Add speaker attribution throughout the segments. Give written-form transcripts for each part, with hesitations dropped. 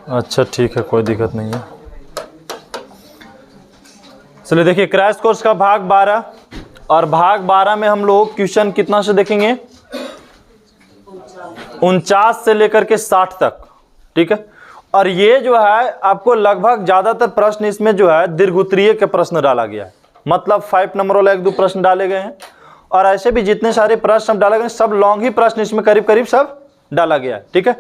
Speaker 1: अच्छा ठीक है, कोई दिक्कत नहीं है। चलिए देखिए, क्रैश कोर्स का भाग 12 और भाग 12 में हम लोग क्वेश्चन कितना से देखेंगे, 49 से लेकर के 60 तक, ठीक है। और ये जो है आपको लगभग ज्यादातर प्रश्न इसमें जो है दीर्घोत्तरीय के प्रश्न डाला गया है, मतलब 5 नंबर वाला 1-2 प्रश्न डाले गए हैं, और ऐसे भी जितने सारे प्रश्न डाले गए सब लॉन्ग ही प्रश्न इसमें करीब करीब सब डाला गया है, ठीक है।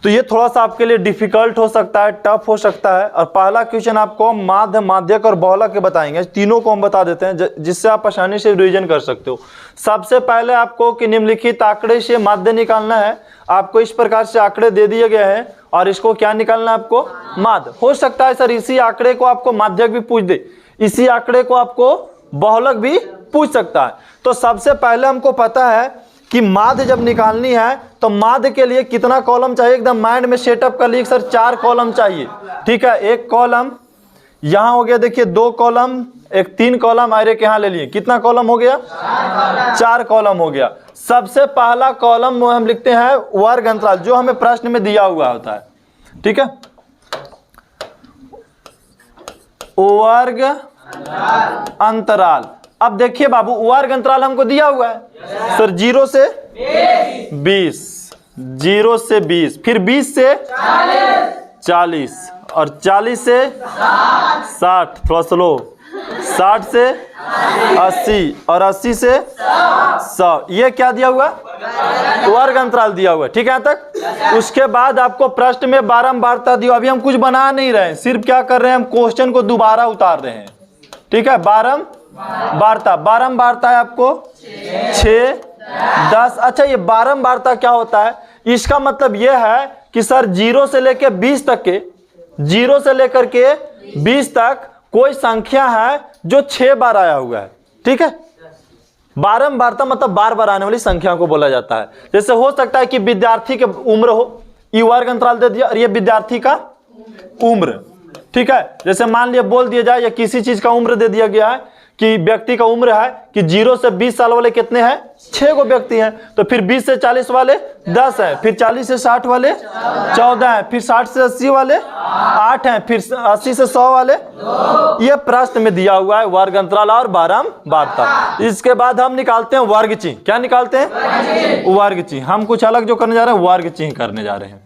Speaker 1: तो ये थोड़ा सा आपके लिए डिफिकल्ट हो सकता है, टफ हो सकता है। और पहला क्वेश्चन आपको माध्य, माध्यक और बहुलक के बताएंगे, तीनों को हम बता देते हैं जिससे आप आसानी से रिवीजन कर सकते हो। सबसे पहले आपको कि निम्नलिखित आंकड़े से माध्य निकालना है। आपको इस प्रकार से आंकड़े दे दिए गए हैं और इसको क्या निकालना है आपको, माध्य। हो सकता है सर इसी आंकड़े को आपको माध्यक भी पूछ दे, इसी आंकड़े को आपको बहुलक भी पूछ सकता है। तो सबसे पहले हमको पता है कि माध्य जब निकालनी है तो माध्य के लिए कितना कॉलम चाहिए, एकदम माइंड में सेटअप कर लिए सर 4 कॉलम चाहिए, ठीक है। एक कॉलम यहां हो गया, देखिए 2 कॉलम, एक 3 कॉलम, और एक यहां ले लिए, कितना कॉलम हो गया, 4 कॉलम हो गया। सबसे पहला कॉलम हम लिखते हैं वर्ग अंतराल, जो हमें प्रश्न में दिया हुआ होता है, ठीक है। वर्ग अंतराल। अब देखिए बाबू, वर्ग अंतराल हमको दिया हुआ है सर 0 से 20, 0 से 20, फिर 20 से 40 और 40 से 60, थोड़ा स्लो, 60 से 80 और 80 से 100। ये क्या दिया हुआ, वर्ग अंतराल दिया हुआ है, ठीक है यहाँ तक। उसके बाद आपको प्रश्न में बारंबारता दिया। अभी हम कुछ बना नहीं रहे हैं, सिर्फ क्या कर रहे हैं, हम क्वेश्चन को दोबारा उतार रहे हैं, ठीक है। बारंबारता है आपको 6, 10। अच्छा, ये बारंबारता क्या होता है, इसका मतलब यह है कि सर 0 से लेकर 20 तक के, 0 से लेकर के 20 तक कोई संख्या है जो 6 बार आया हुआ है, ठीक है। बारंबारता मतलब बार बार आने वाली संख्या को बोला जाता है। जैसे हो सकता है कि विद्यार्थी की उम्र हो, ये वर्ग अंतराल दे दिया, और ये विद्यार्थी का उम्र, ठीक है। जैसे मान लिया बोल दिया जाए या किसी चीज का उम्र दे दिया गया है कि व्यक्ति का उम्र है कि 0 से 20 साल वाले कितने हैं, 6 को व्यक्ति हैं। तो फिर 20 से 40 वाले 10 हैं, फिर 40 से 60 वाले 14 हैं, फिर 60 से 80 वाले 8 हैं, फिर 80 से 100 वाले। ये प्रश्न में दिया हुआ है वर्ग अंतराल और बारंबारता। इसके बाद हम निकालते हैं वर्ग चिन्ह। क्या निकालते हैं, वर्ग चिन्ह। हम कुछ अलग जो करने जा रहे हैं, वर्ग चिन्ह करने जा रहे हैं।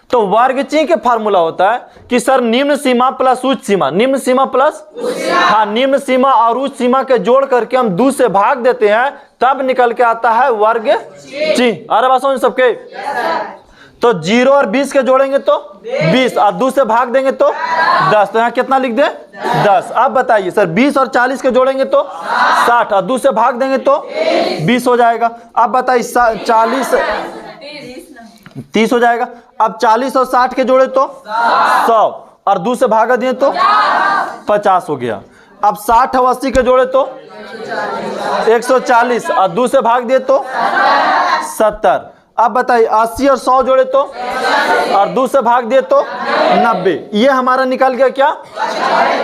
Speaker 1: तो वर्ग चिन्ह के फार्मूला होता है कि सर निम्न सीमा प्लस उच्च सीमा, निम्न सीमा प्लस, हाँ, निम्न सीमा और उच्च सीमा के जोड़ करके हम 2 से भाग देते हैं, तब निकल के आता है वर्ग चिन्ह। अरे बात समझ सबके। तो 0 और 20 के जोड़ेंगे तो 20 और 2 से भाग देंगे तो 10। तो यहाँ कितना लिख दे, 10। अब बताइए सर 20 और 40 के जोड़ेंगे तो 60 और 2 से भाग देंगे तो 20 हो जाएगा। अब बताइए 40 30 हो जाएगा। अब 40 और 60 के जोड़े तो 100 और 2 से भागा दिए तो 50 हो गया। अब 60 और 80 के जोड़े तो 140 और 2 से भाग दिए तो 70। अब बताइए 80 और 100 जोड़े तो और 2 से भाग दिए तो 90। ये हमारा निकल गया क्या,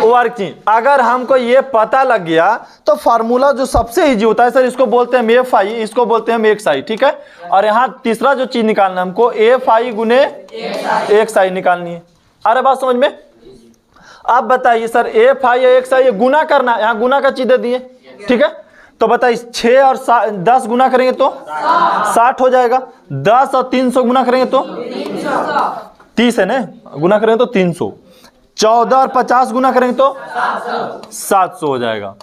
Speaker 1: वर्ग चिन्ह। अगर हमको ये पता लग गया तो फार्मूला जो सबसे इजी होता है सर, इसको बोलते हैं एफ आई, इसको बोलते हैं एक्स आई, ठीक है। और यहाँ तीसरा जो चीज निकालना है हमको, एफ आई गुने एक्स आई निकालनी है। अरे बात समझ में। अब बताइए सर एफ आई एक्स आई गुना करना है, यहाँ गुना का चीज दे दिए, ठीक है। तो बताइए 6 और 10 गुना करेंगे तो 60 हो जाएगा। 10 और 300 गुना करेंगे तो 30 है ना, गुना करेंगे तो 300। 14 और 50 गुना करेंगे तो 700 हो जाएगा,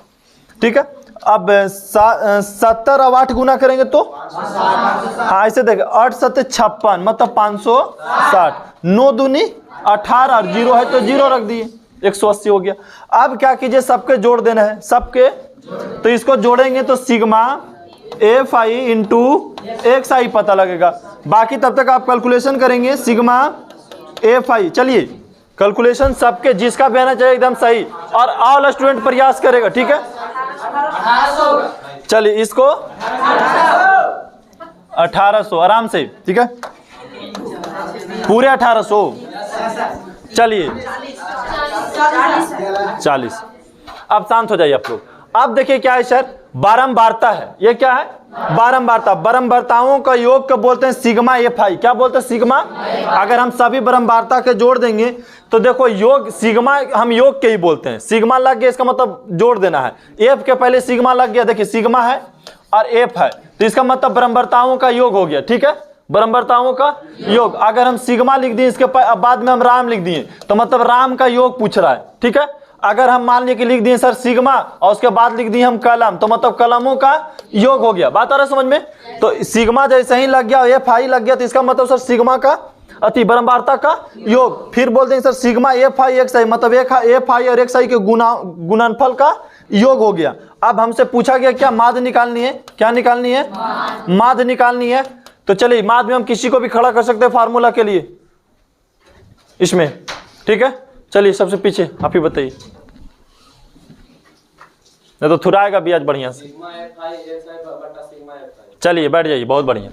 Speaker 1: ठीक है। अब 70 और 8 गुना करेंगे तो, हाँ ऐसे देखें, 8 7 56 मतलब 560। 9 दूनी 18 और 0 है तो 0 रख दिए, 180 हो गया। अब क्या कीजिए, सबके जोड़ देना है, सबके। तो इसको जोड़ेंगे तो sigma f i into x i पता लगेगा। बाकी तब तक आप कैलकुलेशन करेंगे सिग्मा एफ आई। चलिए कैलकुलेशन सबके जिसका भी आना चाहिए एकदम सही, और ऑल स्टूडेंट प्रयास करेगा, ठीक है। चलिए इसको 1800 आराम से, ठीक है, पूरे 1800। चलिए 40। अब शांत हो जाइए आप लोग। अब देखिए क्या है सर, बारंबारता है। ये क्या है? बारंबारता। बारंबारताओं का योग को बोलते हैं सिग्मा एफ आई। क्या बोलते हैं? सिग्मा। अगर हम सभी बारंबारता के जोड़ देंगे तो देखो योग सिग्मा, हम योग के ही बोलते हैं। सिग्मा लग गया इसका मतलब जोड़ देना है। एफ के पहले सिग्मा लग गया, देखिए सिग्मा है और एफ है, तो इसका मतलब बारंबारताओं का योग हो गया। ठीक है, बारंबारताओं का योग। अगर हम सिग्मा लिख दिए इसके बाद में हम राम लिख दिए तो मतलब राम का योग पूछ रहा है। ठीक है, अगर हम मान लिया कि लिख दिए सर सिग्मा और उसके बाद लिख दिए हम कलम, तो मतलब कलमों का योग हो गया। बात आ रहा है समझ में? तो सिग्मा जैसे ही लग गया एफ आई लग गया तो इसका मतलब सर सिग्मा का अति बारंबारता का योग। फिर बोलते हैं sir sigma f i x i, मतलब एफ आई और एक्स आई के गुणनफल का योग हो गया। अब हमसे पूछा गया क्या माध्य निकालनी है? क्या निकालनी है? माध्य निकालनी है। तो चलिए माध्य में हम किसी को भी खड़ा कर सकते हैं फार्मूला के लिए इसमें। ठीक है, चलिए सबसे पीछे आप ही बताइए, नहीं तो थुराएगा भी आज बढ़िया से। चलिए बैठ जाइए, बहुत बढ़िया।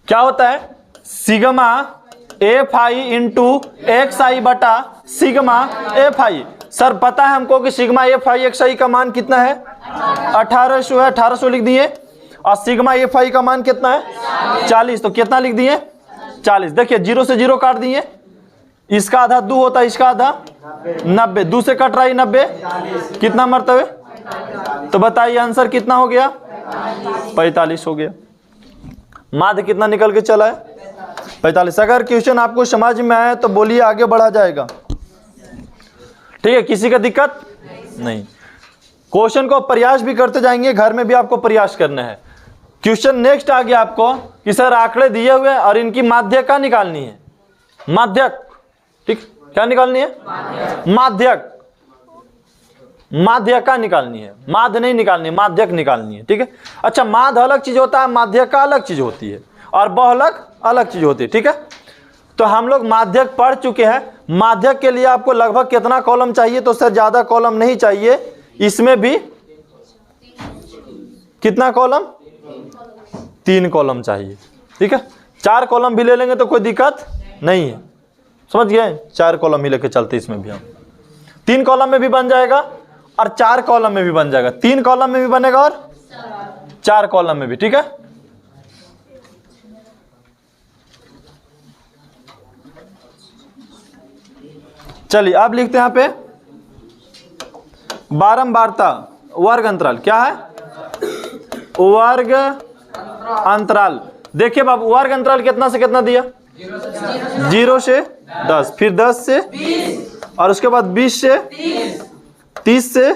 Speaker 1: क्या होता है? Sigma f i into x i बटा सिग्मा एफ आई। सर पता है हमको कि sigma f i x i का मान कितना है? 1800 है, 1800 लिख दिए। और सिग्मा एफ आई का मान कितना है? 40, तो कितना लिख दिए? 40। देखिए 0 से 0 काट दिए, इसका आधा 2 होता है, इसका आधा 90, 2 से कट रहा है 90, कितना मरतबे? तो बताइए आंसर कितना हो गया? 45 हो गया। माध्य कितना निकल के चला है? 45। अगर क्वेश्चन आपको समझ में आए तो बोलिए, आगे बढ़ा जाएगा। ठीक है, किसी का दिक्कत नहीं। क्वेश्चन को प्रयास भी करते जाएंगे, घर में भी आपको प्रयास करना है। क्वेश्चन नेक्स्ट आ गया आपको कि सर आंकड़े दिए हुए और इनकी माध्यक का निकालनी है। माध्यक, ठीक, क्या निकालनी है? माध्यक। माध्यक का निकालनी है, माध्य नहीं निकालनी, माध्यक निकालनी है। ठीक है, अच्छा माध्य अलग चीज होता है, माध्यक का अलग चीज होती है, और बहुलक अलग चीज होती है। ठीक है, तो हम लोग माध्यक पढ़ चुके हैं। माध्यक के लिए आपको लगभग कितना कॉलम चाहिए? तो सर ज्यादा कॉलम नहीं चाहिए, इसमें भी कितना कॉलम? 3 कॉलम चाहिए। ठीक है, 4 कॉलम भी ले लेंगे तो कोई दिक्कत नहीं है, समझ गए? 4 कॉलम ही लेके चलते, इसमें भी हम 3 कॉलम में भी बन जाएगा और 4 कॉलम में भी बन जाएगा। 3 कॉलम में भी बनेगा और 4 कॉलम में भी। ठीक है, चलिए अब लिखते हैं यहाँ पे बारंबारता वर्ग अंतराल। क्या है? वर्ग अंतराल। देखिए बाबू, वर्ग अंतराल कितना से कितना दिया? 0 से 10, फिर 10 से 20, और उसके बाद 20 से 30 से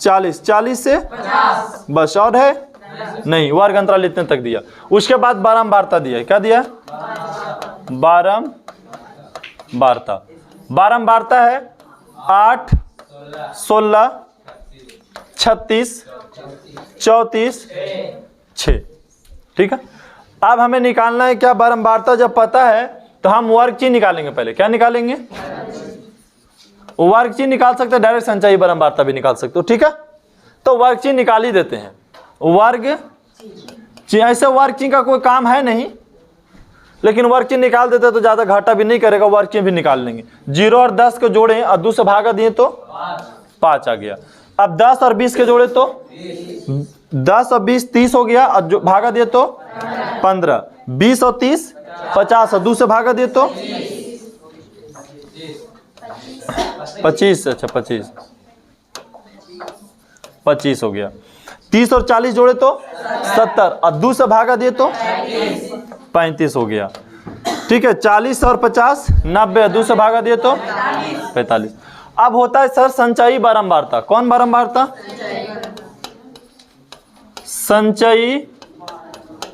Speaker 1: 40, 40 से 50, बस और है नहीं। वर्ग अंतराल इतने तक दिया। उसके बाद बारंबारता दिया। क्या दिया? बारंबारता। बारंबारता है 8, 16, 36, 34, 6। ठीक है, अब हमें निकालना है क्या? बारंबारता जब पता है तो हम वर्ग चिन्ह निकालेंगे। पहले क्या निकालेंगे? वर्ग चिन्ह निकाल सकते हैं, डायरेक्ट संचयी बारंबारता भी निकाल सकते हो। ठीक है, तो वर्ग चिन्ह निकाल ही देते हैं। वर्ग चिन्ह, ऐसे वर्ग चिन्ह का कोई काम है नहीं, लेकिन वर्ग चिन्ह निकाल देते तो ज्यादा घाटा भी नहीं करेगा। वर्ग चिन्ह भी निकाल लेंगे। 0 और 10 को जोड़े और 2 से भागा दिए तो 5 आ गया। अब 10 और 20 के जोड़े तो 10 और 20 30 हो गया, और जो भागा दिए तो 15। 20 और 30 50, और 2 से भागा दिए तो 25। अच्छा 25 हो गया। 30 और 40 जोड़े तो 70, और 2 से भागा दिए तो 35 हो गया। ठीक है, 40 और 50 90, 2 से भागा दिए तो 45। अब होता है सर संचयी बारंबारता। कौन बारंबारता? संचयी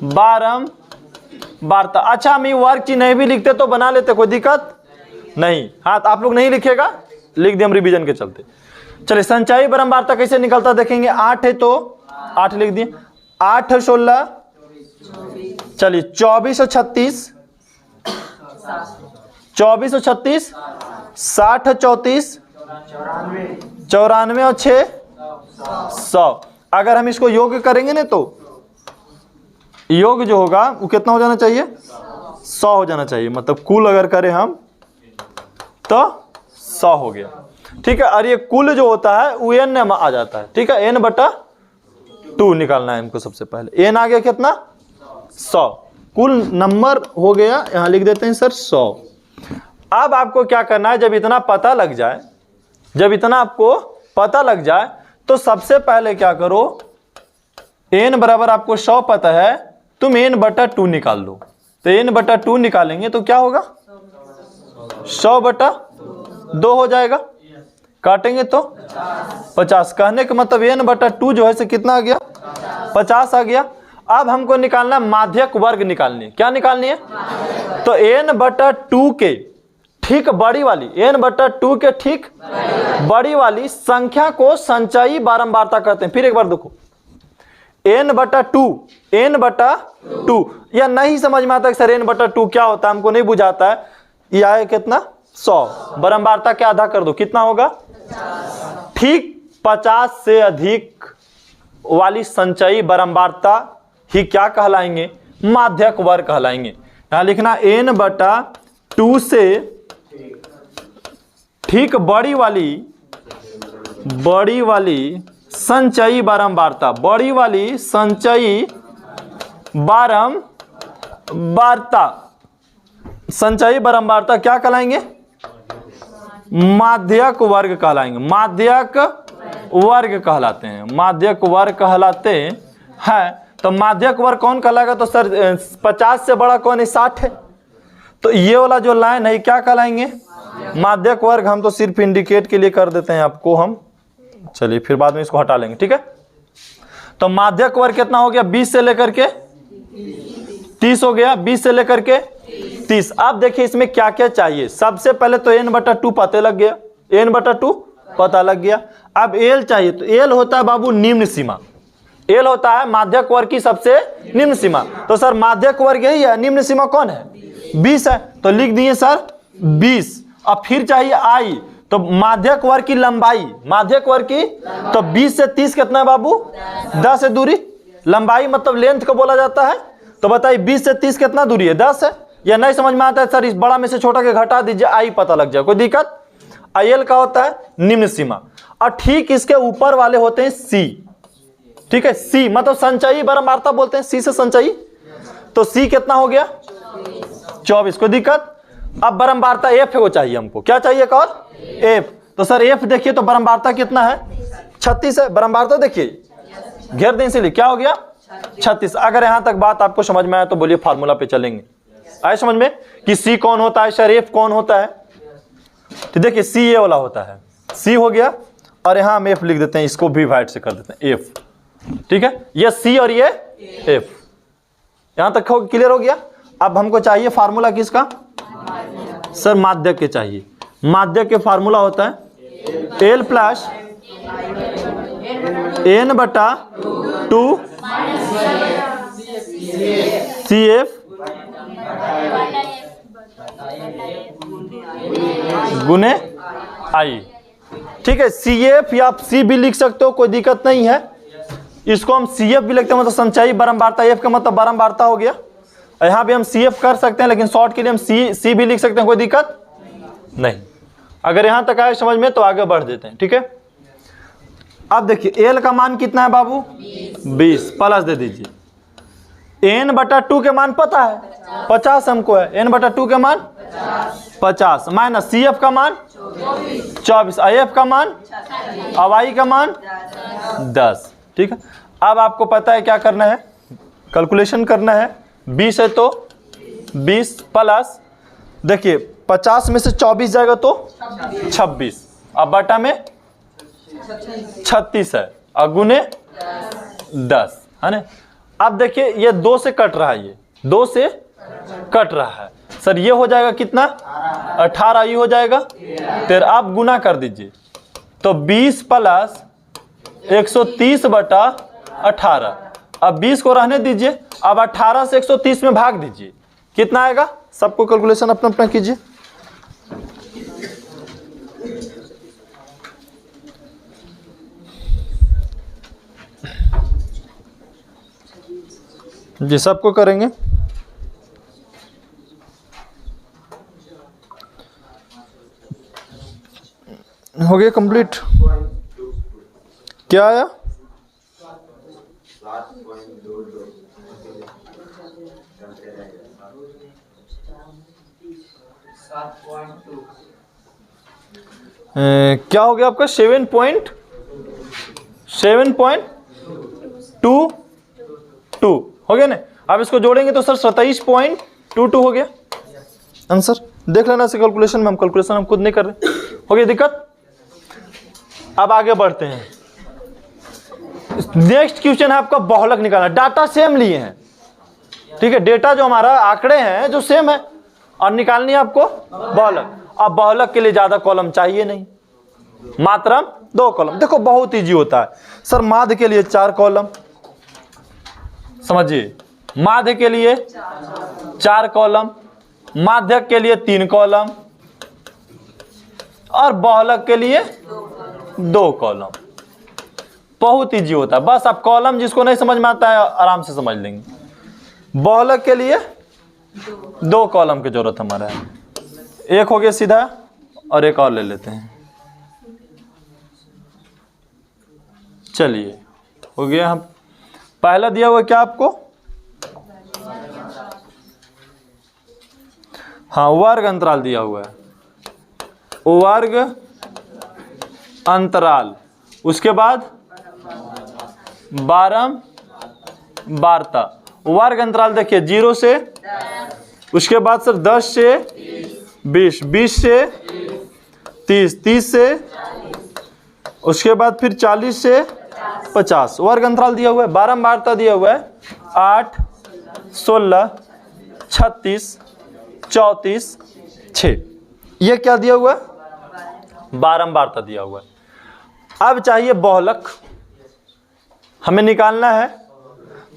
Speaker 1: बारंबारता। अच्छा हम ये वर्ग चिन्ह नहीं भी लिखते तो बना लेते, कोई दिक्कत नहीं। हाँ, तो आप लोग नहीं लिखेगा, लिख दिए हम रिवीजन के चलते। चलिए संचयी बारंबारता कैसे निकलता देखेंगे। 8 है तो 8 लिख दिए, 8 16, चलिए 24 और 36, 24 और 36, 60 और 34, 94 और 6 100। अगर हम इसको योग करेंगे ना तो योग जो होगा वो कितना हो जाना चाहिए? 100 हो जाना चाहिए। मतलब कुल अगर करें हम तो 100 हो गया। ठीक है। और ये कुल जो होता है वो n में आ जाता है, ठीक है। n/2 निकालना है हमको सबसे पहले। n आ गया कितना? 100। कुल नंबर हो गया, यहां लिख देते हैं सर 100। अब आपको क्या करना है, जब इतना पता लग जाए, जब इतना आपको पता लग जाए तो सबसे पहले क्या करो, n बराबर आपको 100 पता है, तुम n/2 निकाल लो। तो n/2 निकालेंगे तो क्या होगा, 100/2 हो जाएगा। काटेंगे तो 50। कहने का मतलब n/2 जो है से कितना आ गया, 50 आ गया। अब हमको निकालना माध्यक वर्ग निकालनी है। क्या निकालनी है? तो n/2 के ठीक बड़ी वाली, n/2 के ठीक बड़ी वाली संख्या को संचयी बारंबारता कहते हैं। फिर एक बार देखो, n/2 या नहीं समझ में आता है सर n/2 क्या होता है, हमको नहीं बुझाता है। ये आए कितना, 100, बारंबारता के आधा कर दो, कितना होगा, ठीक 50 से अधिक वाली संचयी बारंबारता ही क्या कहलाएंगे, माध्यक वर्ग कहलाएंगे। यहां लिखना n/2 से ठीक बड़ी वाली संचयी बारंबारता, बड़ी वाली संचयी बारंबारता, संचयी बारंबारता क्या कहलाएंगे, माध्यक वर्ग कहलाएंगे। माध्यक वर्ग कहलाते हैं, माध्यक वर्ग कहलाते हैं। तो माध्यक वर्ग कौन कहलाएगा, तो सर 50 से बड़ा कौन है, 60 है। तो ये वाला जो लाइन है क्या कहलाएंगे, माध्यक वर्ग। हम तो सिर्फ इंडिकेट के लिए कर देते हैं आपको हम, चलिए फिर बाद में इसको हटा लेंगे, ठीक है। तो माध्यक वर्ग कितना हो गया, 20 से लेकर के 30 हो गया, 20 से लेकर के 30। अब देखिए इसमें क्या क्या चाहिए। सबसे पहले तो n/2 पता लग गया, n/2 पता लग गया। अब l चाहिए, तो l होता है बाबू निम्न सीमा, l होता है माध्यक वर्ग की सबसे निम्न सीमा। तो सर माध्यक वर्ग यही है, निम्न सीमा कौन है, 20 है, तो लिख दिए सर 20। अब फिर चाहिए i, तो माध्यक वर्ग की लंबाई, माध्यक वर्ग की, तो 20 से 30 कितना है बाबू, 10 है दूरी। लंबाई मतलब लेंथ को बोला जाता है। तो बताइए 20 से 30 कितना दूरी है, 10 है। या नहीं समझ में आता है सर, इस बड़ा में से छोटा के घटा दीजिए, आई पता लग जाए, कोई दिक्कत। IL का होता है निम्न सीमा, और ठीक इसके ऊपर वाले होते हैं C, ठीक है। C मतलब संचयी बारंबारता बोलते हैं, C से संचयी। तो C कितना हो गया, 24, कोई दिक्कत। अब बारंबारता F को चाहिए हमको, क्या चाहिए और F। तो सर F देखिए, तो बारंबारता कितना है, 36 है। बारंबारता देखिए, घेर दें, इसीलिए क्या हो गया, 36। अगर यहां तक बात आपको समझ में आया तो बोलिए फार्मूला पे चलेंगे। आए समझ में कि C कौन होता है, सर F कौन होता है। तो देखिए C ये वाला होता है, C हो गया, और यहां हम F लिख देते हैं, इसको भी वाइट से कर देते हैं F, ठीक है। ये C और ये F, यहां तक क्लियर हो गया। अब हमको चाहिए फार्मूला किसका, सर माध्यक के चाहिए। माध्यक के फार्मूला होता है L प्लस n/2 CF गुने I, ठीक है। CF या आप C भी लिख सकते हो, कोई दिक्कत नहीं है। इसको हम CF भी लिखते हैं, मतलब संचयी बारंबारता, F का मतलब बारंबारता हो गया। यहां भी हम CF कर सकते हैं, लेकिन शॉर्ट के लिए हम C भी लिख सकते हैं, कोई दिक्कत नहीं। अगर यहां तक आए समझ में तो आगे बढ़ देते हैं, ठीक है। अब देखिए L का मान कितना है बाबू, 20, प्लस दे दीजिए। n/2 के मान पता है, 50 हमको है, n/2 के मान 50 माइनस CF का मान 24, IF का मान, अब I का मान 10, ठीक है। अब आपको पता है क्या करना है, कैलकुलेशन करना है। 20 है तो 20 प्लस, देखिए 50 में से 24 जाएगा तो 26, अब बटा में 36 है, अगुने 10 है ना। अब देखिए ये 2 से कट रहा है, ये 2 से कट रहा है सर, ये हो जाएगा कितना, 18 ही हो जाएगा। फिर आप गुना कर दीजिए, तो 20 प्लस 130/18। अब 20 को रहने दीजिए, अब 18 से 130 में भाग दीजिए, कितना आएगा। सबको कैलकुलेशन अपना अपना कीजिए। जी सबको करेंगे। हो गया कंप्लीट। क्या आया? क्या हो गया आपका? 7.22 हो गया ना। अब इसको जोड़ेंगे तो सर 27.22 हो गया आंसर। देख लेना से कैलकुलेशन में, हम कैलकुलेशन हम खुद नहीं कर रहे। हो गया दिक्कत। अब आगे बढ़ते हैं। नेक्स्ट क्वेश्चन है आपका बहुलक निकालना। डाटा सेम लिए हैं, ठीक है, डेटा जो हमारा आंकड़े हैं जो सेम है, और निकालनी है आपको बहुलक। अब बहुलक के लिए ज्यादा कॉलम चाहिए नहीं, मात्र 2 कॉलम। देखो बहुत इजी होता है सर। माध्य के लिए 4 कॉलम, समझिए, माध्य के लिए 4 कॉलम, माध्यक के लिए 3 कॉलम, और बहुलक के लिए 2 कॉलम। बहुत इजी होता है। बस आप कॉलम जिसको नहीं समझ में आता है आराम से समझ लेंगे। बहुलक के लिए 2 कॉलम की जरूरत हमारा है। एक हो गया सीधा, और एक और ले लेते हैं। चलिए हो गया। हम पहला दिया हुआ क्या आपको? हाँ, वर्ग अंतराल दिया हुआ है, वर्ग अंतराल। उसके बाद बारंबारता। वर्ग अंतराल देखिए 0 से, उसके बाद सर 10 से 20, 20 से 30, 30 से, उसके बाद फिर 40 से 50। वर्ग अंतराल दिया हुआ है। बारंबारता दिया हुआ है 8, 16, 36, 34, 6। ये क्या दिया हुआ है? बारंबारता दिया हुआ है। अब चाहिए बहुलक, हमें निकालना है।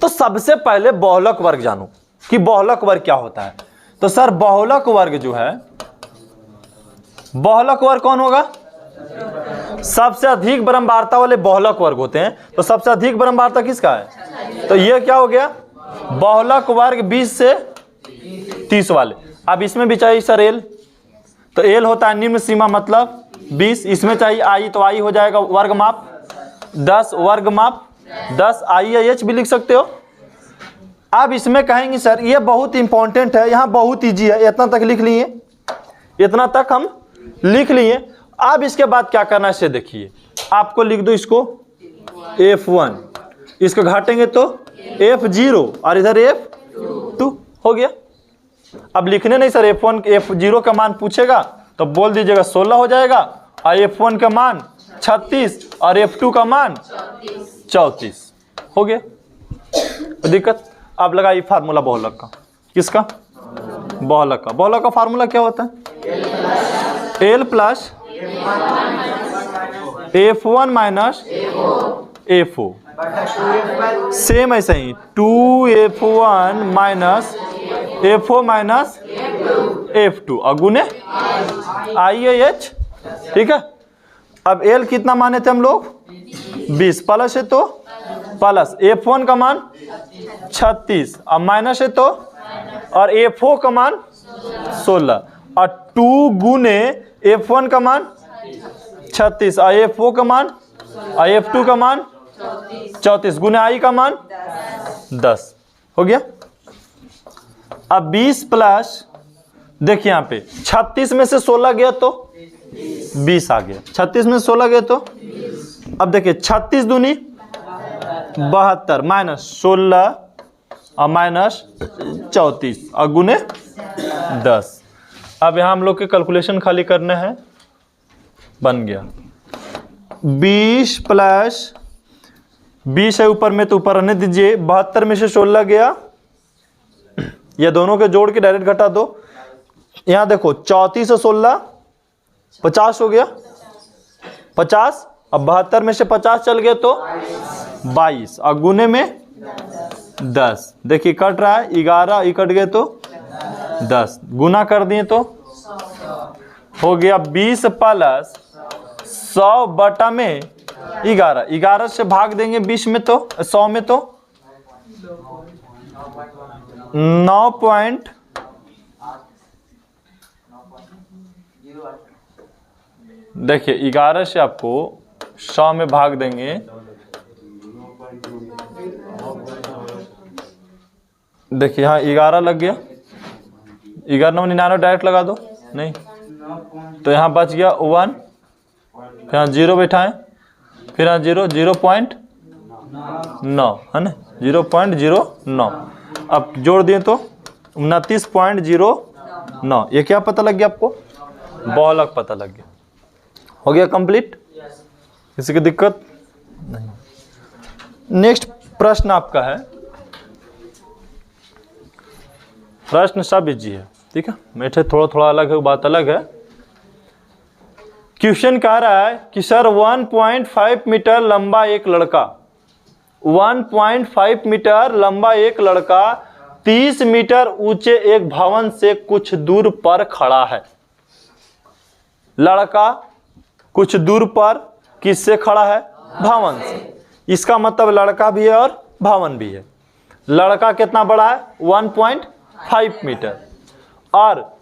Speaker 1: तो सबसे पहले बहुलक वर्ग जानो कि बहुलक वर्ग क्या होता है। तो सर बहुलक वर्ग जो है, बहुलक वर्ग कौन होगा? सबसे अधिक बारंबारता वाले बहुलक वर्ग होते हैं। तो सबसे अधिक बारंबारता किसका है? तो ये क्या हो गया? बहुलक वर्ग 20 से 30 वाले। अब इसमें भी चाहिए सर एल, तो एल होता है निम्न सीमा मतलब 20। इसमें चाहिए आई, तो आई हो जाएगा वर्ग माप 10, वर्ग माप 10, IIH भी लिख सकते हो। अब इसमें कहेंगे सर ये बहुत इंपॉर्टेंट है, यहाँ बहुत इजी है, इतना तक लिख लिए, इतना तक हम लिख लिए। अब इसके बाद क्या करना है इसे देखिए। आपको लिख दो इसको F1, इसको घाटेंगे तो F0, और इधर F2 हो गया। अब लिखने नहीं सर, F1 F0 का मान पूछेगा तो बोल दीजिएगा 16 हो जाएगा, और F1 का मान 36 और F2 का मान 34 हो गया। दिक्कत। अब लगाइए फार्मूला बहुलक का। किसका? बहुलक का। बहुलक का फार्मूला क्या होता है? L plus F1 minus F0। Same ऐसे ही 2F1 minus F0 minus F2 और गुने IIH, ठीक है। अब L कितना माने थे हम लोग? 20, प्लस है तो प्लस F1 का मान 36 और माइनस है तो, और F0 का मान 16, और 2 गुने F1 का मान 36 और F0 का मान, और F2 का मान 34 गुने I का मान 10 हो गया। अब 20 प्लस, देखिए यहाँ पे 36 में से 16 गया तो 20 आ गया, 36 में से 16 गया तो, अब देखिए 36 दूनी 72 माइनस 16 और माइनस 34 और गुने 10। अब यहाँ हम लोग के कैलकुलेशन खाली करने हैं। बन गया 20 प्लस 20 है ऊपर में तो ऊपर रहने दीजिए, 72 में से 16 गया, ये दोनों के जोड़ के डायरेक्ट घटा दो। यहाँ देखो 34 से 16 50 हो गया, 50, अब 72 में से 50 चल गए तो 22 और गुने में 10। देखिए कट रहा है, 11 ये कट गए तो 10, गुना कर दिए तो हो गया 20 प्लस 100 बटा में 11, 11 से भाग देंगे 20 में तो 100 में तो 9.08 देखिए 11 से आपको 100 में भाग देंगे, देखिए यहाँ 11 लग गया, 11 9 99 डायरेक्ट लगा दो, नहीं तो यहाँ बच गया 1, फिर यहाँ 0 बैठाएं, फिर यहाँ 0.9 है ना, 0.09। अब जोड़ दिए तो 29.09। ये क्या पता लग गया आपको? बहुलक पता लग गया। हो गया कंप्लीट, किसी की दिक्कत नहीं। नेक्स्ट प्रश्न आपका है, प्रश्न सब इजी है, ठीक है, मेठे थोड़ा थोड़ा अलग है, बात अलग है। क्वेश्चन कह रहा है कि सर 1.5 मीटर लंबा एक लड़का, 1.5 मीटर लंबा एक लड़का 30 मीटर ऊंचे एक भवन से कुछ दूर पर खड़ा है। लड़का कुछ दूर पर किससे खड़ा है? भवन से। इसका मतलब लड़का भी है और भवन भी है। लड़का कितना बड़ा है? 1.5 मीटर, और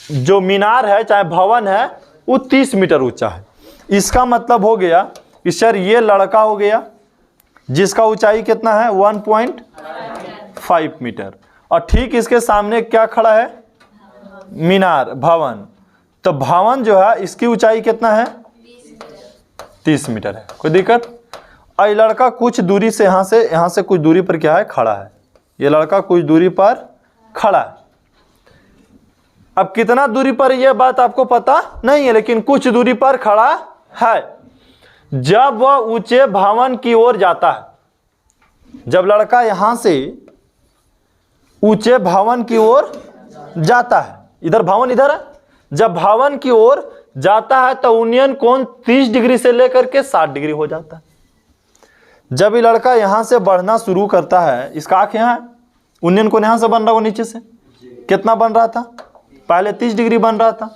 Speaker 1: जो मीनार है चाहे भवन है वो 30 मीटर ऊंचा है। इसका मतलब हो गया कि सर ये लड़का हो गया जिसका ऊंचाई कितना है? 1.5 मीटर, और ठीक इसके सामने क्या खड़ा है? मीनार, भवन। तो भवन जो है इसकी ऊंचाई कितना है? 30 मीटर है। कोई दिक्कत? और ये लड़का कुछ दूरी से यहाँ से कुछ दूरी पर क्या है? खड़ा है। ये लड़का कुछ दूरी पर खड़ा है। अब कितना दूरी पर यह बात आपको पता नहीं है, लेकिन कुछ दूरी पर खड़ा है। जब वह ऊंचे भवन की ओर जाता है, जब लड़का यहां से ऊंचे भवन की ओर जाता है, इधर भवन इधर है, जब भवन की ओर जाता है तो यूनियन कोण 30 डिग्री से लेकर के 60 डिग्री हो जाता है। जब ये लड़का यहां से बढ़ना शुरू करता है, इसका आंख यहां है, यूनियन कोण यहां से बन रहा हो, नीचे से कितना बन रहा था? पहले 30 डिग्री बन रहा था,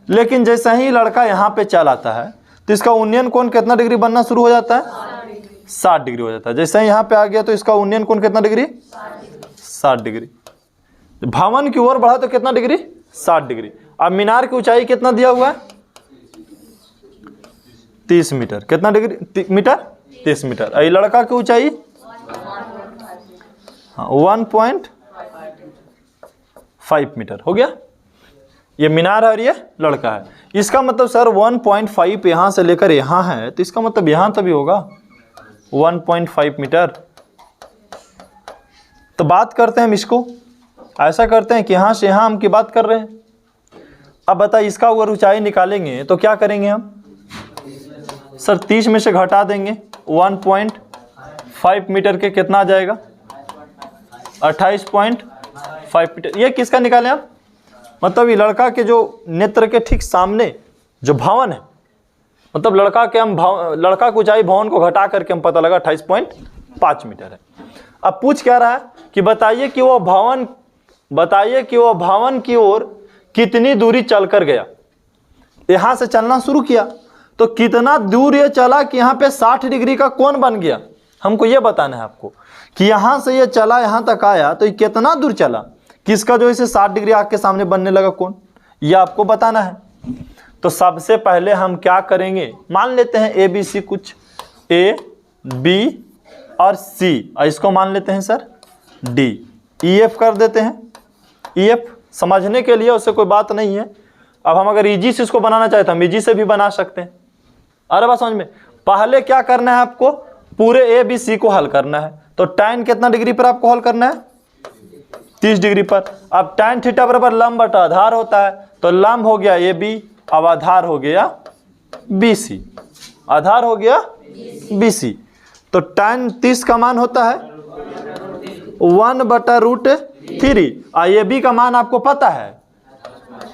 Speaker 1: लेकिन जैसे ही लड़का यहाँ पे चल आता है तो इसका यूनियन कोण कितना डिग्री बनना शुरू हो जाता है? 60 डिग्री हो जाता है। जैसे ही यहाँ पे आ गया तो इसका यूनियन कोण कितना डिग्री? 60 डिग्री। भवन की ओर बढ़ा तो कितना डिग्री? 60 डिग्री। अब मीनार की ऊंचाई कितना दिया हुआ है? 30 मीटर। कितना डिग्री मीटर? 30 मीटर। ये लड़का की ऊंचाई 1.5 मीटर हो गया। ये मीनार है और ये लड़का है। इसका मतलब सर 1.5 यहां से लेकर यहां है, तो इसका मतलब यहां तक भी होगा 1.5 मीटर। तो बात करते हैं हम इसको, ऐसा करते हैं कि यहां से यहां हम की बात कर रहे हैं। अब बताइए इसका अगर ऊंचाई निकालेंगे तो क्या करेंगे हम? सर 30 में से घटा देंगे, 1.5 मीटर के कितना आ जाएगा? 28.5 मीटर। ये किसका निकालें आप? मतलब ये लड़का के जो नेत्र के ठीक सामने जो भवन है, मतलब लड़का की ऊंचाई भवन को घटा करके हम पता लगा 28.5 मीटर है। अब पूछ क्या रहा है कि बताइए कि वो भवन की ओर कितनी दूरी चलकर गया। यहां से चलना शुरू किया तो कितना दूर ये चला कि यहाँ पे 60 डिग्री का कोण बन गया। हमको ये बताना है आपको कि यहां से ये चला यहां तक आया तो ये कितना दूर चला, किसका जो इसे 60 डिग्री आग के सामने बनने लगा कोण, ये आपको बताना है। तो सबसे पहले हम क्या करेंगे, मान लेते हैं ए बी सी, कुछ ए बी और सी, और इसको मान लेते हैं सर डी। ई एफ कर देते हैं। ई एफ समझने के लिए उससे कोई बात नहीं है। अब हम अगर इजी से इसको बनाना चाहते हैं हम इजी से भी बना सकते हैं। अरे बात समझ में, पहले क्या करना है आपको? पूरे ए बी सी को हल करना है। तो tan कितना डिग्री पर आपको हल करना है? 30 डिग्री पर। अब tan थीटा बराबर लंब बटा आधार होता है, तो लंब हो गया ए बी, अब आधार हो गया बी सी, आधार हो गया बी सी। तो tan 30 का मान होता है 1/√3, और ए बी का मान आपको पता है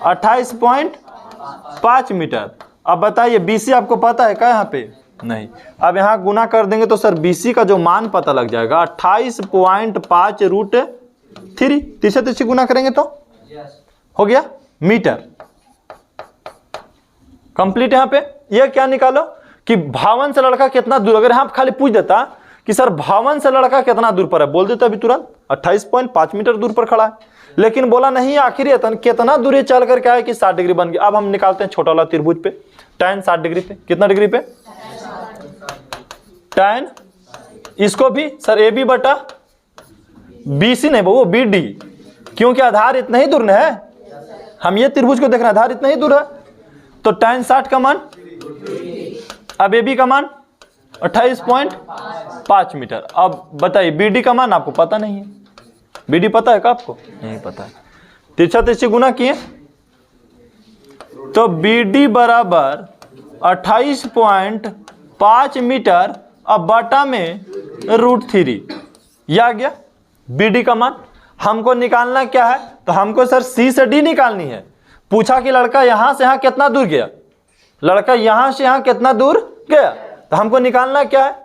Speaker 1: 28.5 मीटर। अब बताइए बी सी आपको पता है क्या? यहाँ पे नहीं। अब यहाँ गुना कर देंगे तो सर BC का जो मान पता लग जाएगा 28.5√3। तीसरे गुना करेंगे तो हो गया मीटर। कंप्लीट। यहाँ पे ये क्या निकालो कि भवन से लड़का कितना दूर, अगर यहाँ खाली पूछ देता कि सर भवन से लड़का कितना दूर पर है, बोल देता अभी तुरंत 28.5 मीटर दूर पर खड़ा है, लेकिन बोला नहीं आखिर ये कितना दूरी चल करके आया कि 60 डिग्री बन गया। अब हम निकालते हैं छोटा वाला त्रिभुज पे, tan 60 डिग्री पे, कितना डिग्री पे, tan, इसको भी सर AB बटा BC नहीं वो BD, क्योंकि आधार इतना ही दूर न है, हम ये त्रिभुज को देख रहे हैं, आधार इतना ही दूर है, तो tan 60 का मान, अब AB का मान 28.5 मीटर। अब बताइए BD का मान आपको पता नहीं है, BD पता है क्या आपको? नहीं पता है। तिरछा तिरछी गुना किए तो BD बराबर 28.5 मीटर, अब बटा में √3, यह आ गया BD का मान। हमको निकालना क्या है, तो हमको सर C से D निकालनी है। पूछा कि लड़का यहां से यहां कितना दूर गया, लड़का यहां से यहां कितना दूर गया, तो हमको निकालना क्या है,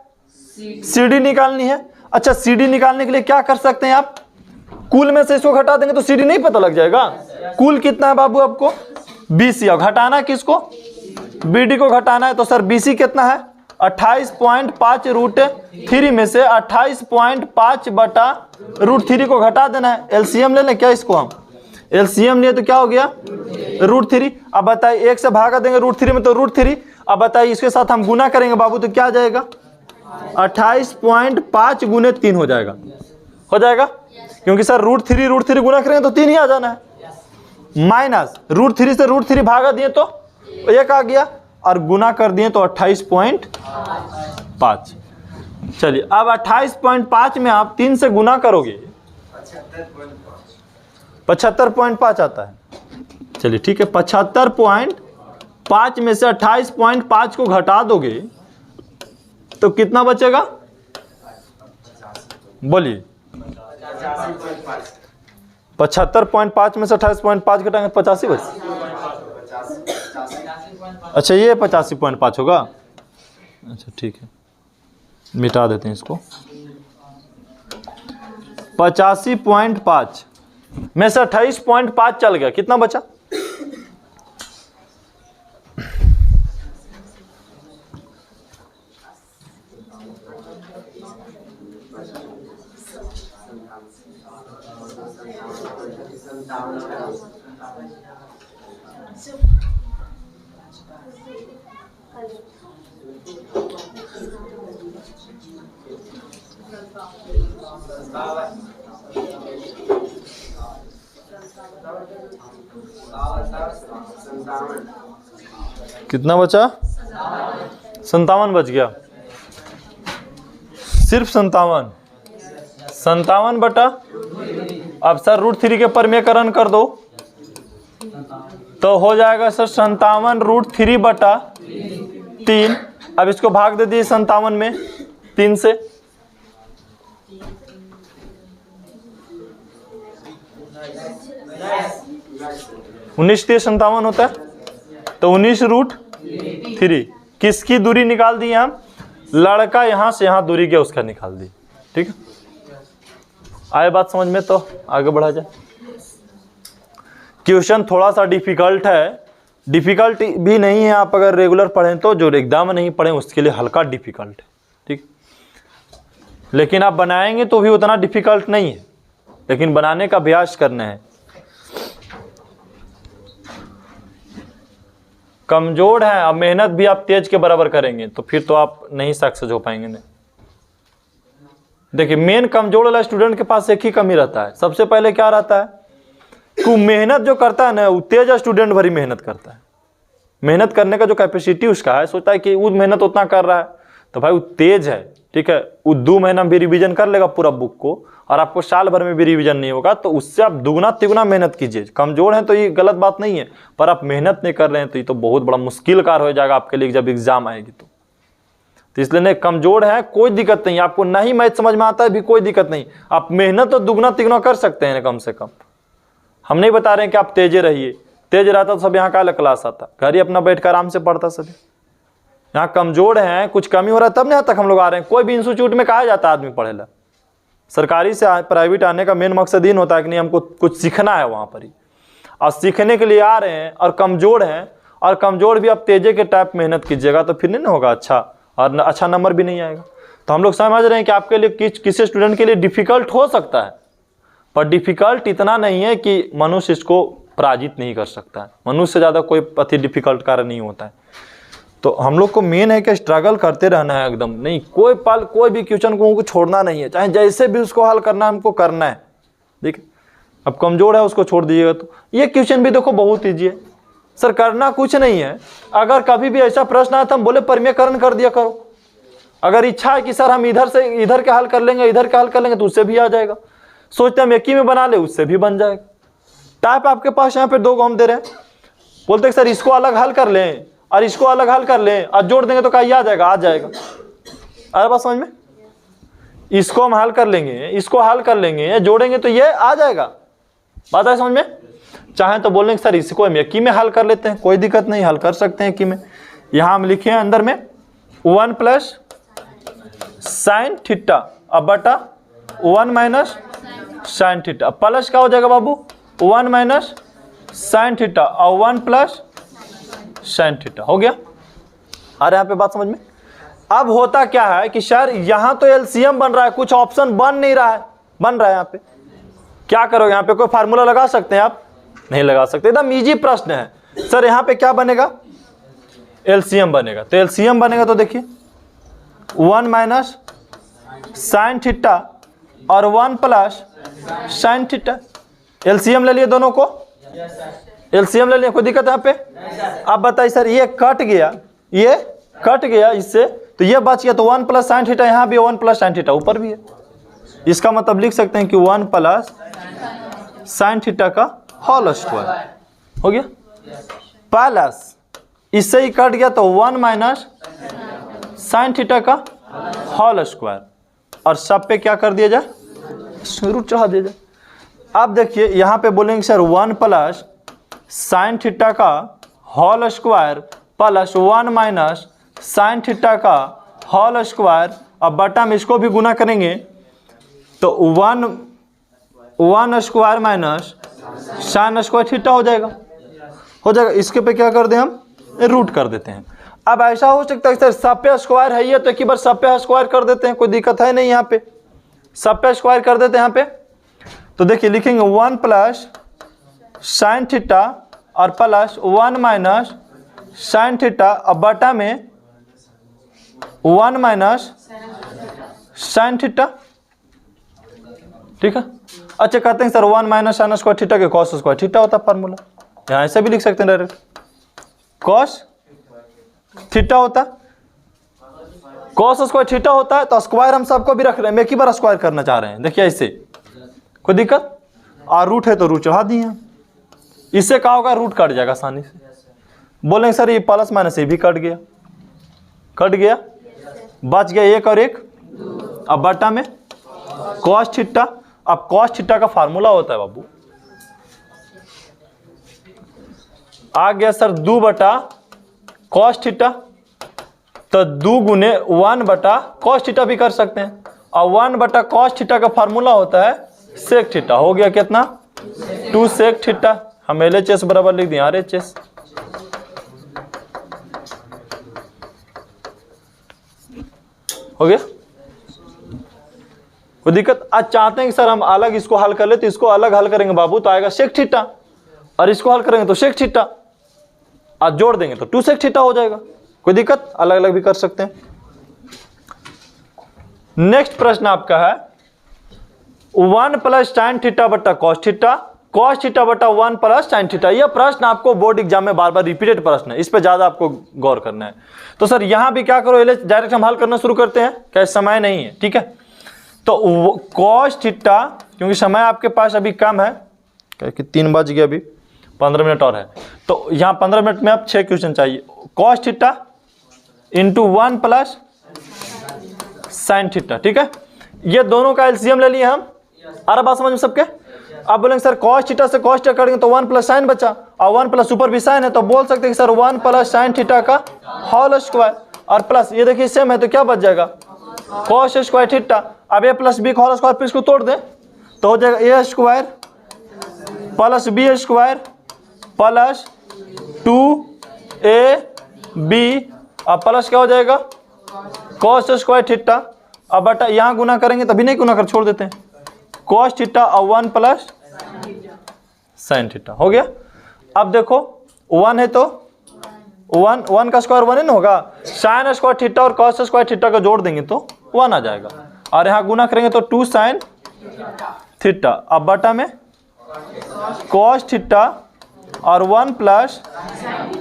Speaker 1: CD निकालनी है। अच्छा CD निकालने के लिए क्या कर सकते हैं आप, कुल में से इसको घटा देंगे तो CD नहीं पता लग जाएगा। कुल कितना है बाबू आपको, BC, और घटाना किसको, BD को घटाना है। तो सर BC कितना है, 28.5 √3 में से 28.5 बटा √3 को घटा देना है। LCM ले लें क्या इसको, हम LCM लिए तो क्या हो गया √3। अब बताइए 1 से भागा देंगे √3 में तो √3। अब बताइए इसके साथ हम गुना करेंगे बाबू तो क्या आ जाएगा, 28.5 गुने 3 हो जाएगा, क्योंकि सर √3 गुना करेंगे तो 3 ही आ जाना है, माइनस √3 से √3 भागा दिए तो 1 आ गया, और गुना कर दिए तो 28.5। चलिए अब 28.5 में आप 3 से गुना करोगे 75.5 आता है। चलिए ठीक है, 75.5 में से 28.5 को घटा दोगे तो कितना बचेगा, बोलिए 75.5 में से 28.5 घटाएंगे 85 बचे। अच्छा ये 85.5 होगा, अच्छा ठीक है, मिटा देते हैं इसको। 85.5 में से 28.5 चल गया, कितना बचा, कितना बचा, 57 बच गया, सिर्फ 57 बटा, अब सर √3 के परमेयकरण कर दो तो हो जाएगा सर 57 √3 बटा 3। अब इसको भाग दे दिए 57 में 3 से, उन्नीस 57 होता है, तो 19 √3 किसकी दूरी निकाल दी हम, लड़का यहां से यहां दूरी गया उसका निकाल दी। ठीक है, आए बात समझ में, तो आगे बढ़ा जाए। क्वेश्चन थोड़ा सा डिफिकल्ट है, डिफिकल्ट भी नहीं है, आप अगर रेगुलर पढ़ें तो, जो एकदम नहीं पढ़ें उसके लिए हल्का डिफिकल्ट है। ठीक, लेकिन आप बनाएंगे तो भी उतना डिफिकल्ट नहीं है, लेकिन बनाने का अभ्यास करना है। कमजोर है, अब मेहनत भी आप तेज के बराबर करेंगे तो फिर तो आप नहीं सक्सेस हो पाएंगे। नहीं, देखिए मेन कमजोर वाला स्टूडेंट के पास एक ही कमी रहता है, सबसे पहले क्या रहता है कि मेहनत जो करता है ना, वो तेज स्टूडेंट भरी मेहनत करता है। मेहनत करने का जो कैपेसिटी उसका है, सोचता है कि वो मेहनत उतना कर रहा है तो भाई वो तेज है। ठीक है, वो 2 महीना भी रिवीजन कर लेगा पूरा बुक को, और आपको साल भर में भी रिवीजन नहीं होगा, तो उससे आप दुगना तिगुना मेहनत कीजिए। कमजोर हैं तो ये गलत बात नहीं है, पर आप मेहनत नहीं कर रहे हैं तो ये तो बहुत बड़ा मुश्किल कार्य हो जाएगा आपके लिए जब एग्जाम आएगी तो इसलिए नहीं, कमजोर है कोई दिक्कत नहीं, आपको नहीं मैथ समझ में आता है भी कोई दिक्कत नहीं, आप मेहनत तो दुगना तिगुना कर सकते हैं कम से कम। हम नहीं बता रहे हैं कि आप तेजे रहिए, तेज रहता तो सब यहाँ का क्लास आता, घर ही अपना बैठ कर आराम से पढ़ता सभी। यहाँ कमजोर हैं, कुछ कमी हो रहा है तब नहीं तक हम लोग आ रहे हैं। कोई भी इंस्टीट्यूट में कहा जाता है आदमी पढ़े ला, सरकारी से प्राइवेट आने का मेन मकसद इन होता है कि नहीं हमको कुछ सीखना है वहाँ पर ही, और सीखने के लिए आ रहे हैं और कमजोर हैं, और कमजोर भी आप तेजे के टाइप मेहनत कीजिएगा तो फिर नहीं होगा अच्छा, और अच्छा नंबर भी नहीं आएगा। तो हम लोग समझ रहे हैं कि आपके लिए किसी स्टूडेंट के लिए डिफिकल्ट हो सकता है, पर डिफिकल्ट इतना नहीं है कि मनुष्य इसको पराजित नहीं कर सकता है। मनुष्य से ज़्यादा कोई अति डिफिकल्ट कार्य नहीं होता है। तो हम लोग को मेन है कि स्ट्रगल करते रहना है एकदम, नहीं कोई भी क्वेश्चन को छोड़ना नहीं है, चाहे जैसे भी उसको हल करना है हमको करना है। देखिए अब कमजोर है उसको छोड़ दीजिएगा। तो ये क्वेश्चन भी देखो बहुत ईजी है सर, करना कुछ नहीं है। अगर कभी भी ऐसा प्रश्न आया तो हम बोले परिमेयकरण कर दिया करो। अगर इच्छा है कि सर हम इधर से इधर के हल कर लेंगे, इधर का हल कर लेंगे, तो उससे भी आ जाएगा। सोचते हम एक ही में बना ले, उससे भी बन जाएगा। टाइप आपके पास यहाँ पे 2 हम दे रहे हैं, बोलते हैं सर इसको अलग हल कर लें और इसको अलग हल कर लें और जोड़ देंगे तो क्या ये आ जाएगा? आ जाएगा। अरे बात समझ में, इसको हम हल कर लेंगे, इसको हल कर लेंगे, जोड़ेंगे तो ये आ जाएगा। बात है समझ में? चाहे तो बोलेंगे सर इसको हम एक ही में हल कर लेते हैं, कोई दिक्कत नहीं, हल कर सकते हैं एक ही में। यहाँ हम लिखे हैं अंदर में 1 प्लस साइन थीटा अब बटा 1 माइनस साइन थीटा, प्लस क्या हो जाएगा बाबू? 1 माइनस साइन थीटा और 1 प्लस साइन थीटा हो गया। अरे यहाँ पे बात समझ में? अब होता क्या है कि सर यहाँ तो एलसीएम बन रहा है, कुछ ऑप्शन बन नहीं रहा है, बन रहा है यहाँ पे। क्या करोगे? यहाँ पे कोई फार्मूला लगा सकते हैं आप? नहीं लगा सकते। एकदम इजी प्रश्न है सर। यहाँ पे क्या बनेगा? एलसीएम बनेगा। तो एलसीएम बनेगा तो देखिए 1 माइनस साइन थीटा और 1 प्लस साइन थीटा। एलसीएम ले लिए दोनों को, एलसीएम ले लिया, कोई दिक्कत है यहाँ पे? अब बताइए सर ये कट गया, ये कट गया इससे, तो ये बच गया। तो 1 प्लस साइन थीटा, यहाँ भी 1 प्लस साइन थीटा ऊपर भी है। इसका मतलब लिख सकते हैं कि 1 प्लस साइन थीटा का होल स्क्वायर हो गया। प्लस इससे ही कट गया तो 1 माइनस साइन थीटा का होल स्क्वायर, और सब पे क्या कर दिया जाए? रूट चढ़ा दिया जाए। अब देखिए यहाँ पे बोलेंगे सर 1 प्लस साइन थीटा का whole square plus 1 minus sine theta का होल स्क्वायर। अब बटा में इसको भी गुना करेंगे तो 1 square minus sine square theta हो जाएगा, हो जाएगा। इसके पे क्या कर दें हम? रूट कर देते हैं। अब ऐसा हो सकता है सर सब पे स्क्वायर है ये, तो एक बार सब पे स्क्वायर कर देते हैं, कोई दिक्कत है नहीं। यहाँ पे सब पे स्क्वायर कर देते हैं यहाँ पे। तो देखिए लिखेंगे 1 प्लस साइन थीटा और प्लस 1 माइनस साइन थीटा, अब बटा में 1 माइनस साइन थीटा, ठीक है। अच्छा कहते हैं sir 1 minus sine square theta के कॉस स्क्वायर थीटा होता है फार्मूला, यहाँ ऐसे भी लिख सकते हैं डायरेक्ट, कॉस थीटा होता, कॉस स्क्वायर थीटा होता है। तो स्क्वायर हम सबको भी रख रहे हैं, मैं एक ही बार स्क्वायर करना चाह रहे हैं। देखिए ऐसे, कोई दिक्कत? और रूट है तो रूट चढ़ा दिए हैं। इससे क्या होगा? रूट कट जाएगा आसानी से। बोलेंगे सर ये प्लस माइनस ये भी कट गया, कट गया, बच गया 1 और 1। अब बटा में कॉस थीटा। अब कॉस थीटा का फार्मूला होता है बाबू, आ गया सर 2 बटा कॉस थीटा, तो 2 गुने 1 बटा कॉस थीटा भी कर सकते हैं। और 1 बटा कॉस थीटा का फार्मूला होता है सेक थीटा। हो गया कितना? 2 सेक थीटा। हम LHS बराबर लिख दिए RHS। हो गया, कोई दिक्कत? आज चाहते हैं कि सर हम अलग इसको हल कर ले, तो इसको अलग हल करेंगे बाबू तो आएगा सेक थीटा, और इसको हल करेंगे तो सेक थीटा, आज जोड़ देंगे तो 2 सेक थीटा हो जाएगा। कोई दिक्कत? अलग अलग भी कर सकते हैं। नेक्स्ट प्रश्न आपका है 1 प्लस साइन थीटा बटा कॉस थीटा, कॉस थीटा बटा 1 प्लस साइन थीटा। यह प्रश्न आपको बोर्ड एग्जाम में बार बार रिपीटेड प्रश्न है, इस पे ज्यादा आपको गौर करना है। तो सर यहां भी क्या करो, डायरेक्ट हम हल करना शुरू करते हैं, क्या समय नहीं है? ठीक है, तो कॉस थीटा, क्योंकि समय आपके पास अभी कम है, क्या कि 3 बज गया, अभी 15 मिनट और है, तो यहाँ 15 मिनट में आप 6 क्वेश्चन चाहिए। Cos theta into 1 plus sine theta, ठीक है। ये दोनों का एलसीएम ले लिए हम। अरे बात समझ में सबके? अब बोलेंगे सर कॉस थीटा से कॉस थीटा करेंगे तो 1 प्लस साइन बचा, और 1 प्लस ऊपर भी साइन है, तो बोल सकते हैं कि सर 1 प्लस साइन थीटा का होल स्क्वायर, और प्लस ये देखिए सेम है तो क्या बच जाएगा? Cos square theta. अब a प्लस बी का होल स्क्वायर, फिर इसको तोड़ दें तो हो जाएगा a square plus b square plus 2ab, अब प्लस क्या हो जाएगा? Cos square theta. अब बटा यहाँ गुना करेंगे, तभी नहीं गुना कर छोड़ देते हैं, कॉस थीटा और 1 प्लस साइन थीटा हो गया। अब देखो 1 है तो 1 का स्क्वायर 1 ही ना होगा, साइन स्क्वायर थीटा और कॉस स्क्वायर थीटा का जोड़ देंगे तो 1 आ जाएगा, और यहाँ गुना करेंगे तो 2 साइन थीटा। अब बटा में कॉस थीटा और 1 प्लस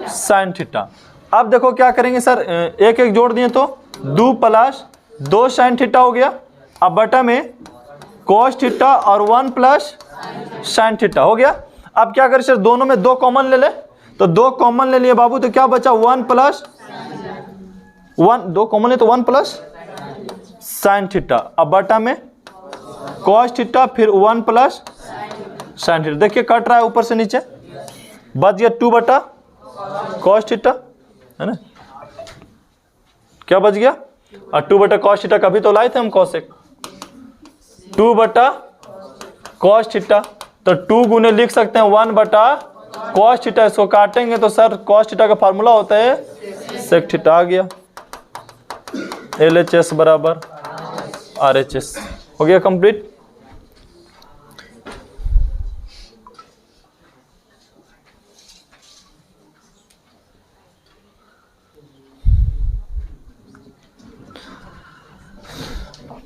Speaker 1: साइन थीटा। अब देखो क्या करेंगे सर, एक एक जोड़ दिए तो 2 प्लस 2 साइन थीटा हो गया। अब बटा में कॉस थीटा और 1 प्लस साइन थीटा हो गया। अब क्या करें सर, दोनों में 2 कॉमन ले ले, तो 2 कॉमन ले लिए बाबू, तो क्या बचा 1 प्लस 1, 2 कॉमन ले तो 1 प्लस साइन थीटा। अब बटा में कॉस थीटा फिर 1 प्लस साइन थीटा। देखिए कट रहा है ऊपर से नीचे, बच गया 2 बटा कॉस थीटा, है ना, क्या बच गया, और 2 बटा कॉस थीटा कभी तो लाए थे हम कॉसेक, 2 बटा कॉस थीटा, तो 2 गुने लिख सकते हैं 1 बटा कॉस थीटा। इसको काटेंगे तो सर कॉस थीटा का फार्मूला होता है सेक थीटा, आ गया LHS बराबर RHS। हो गया कंप्लीट।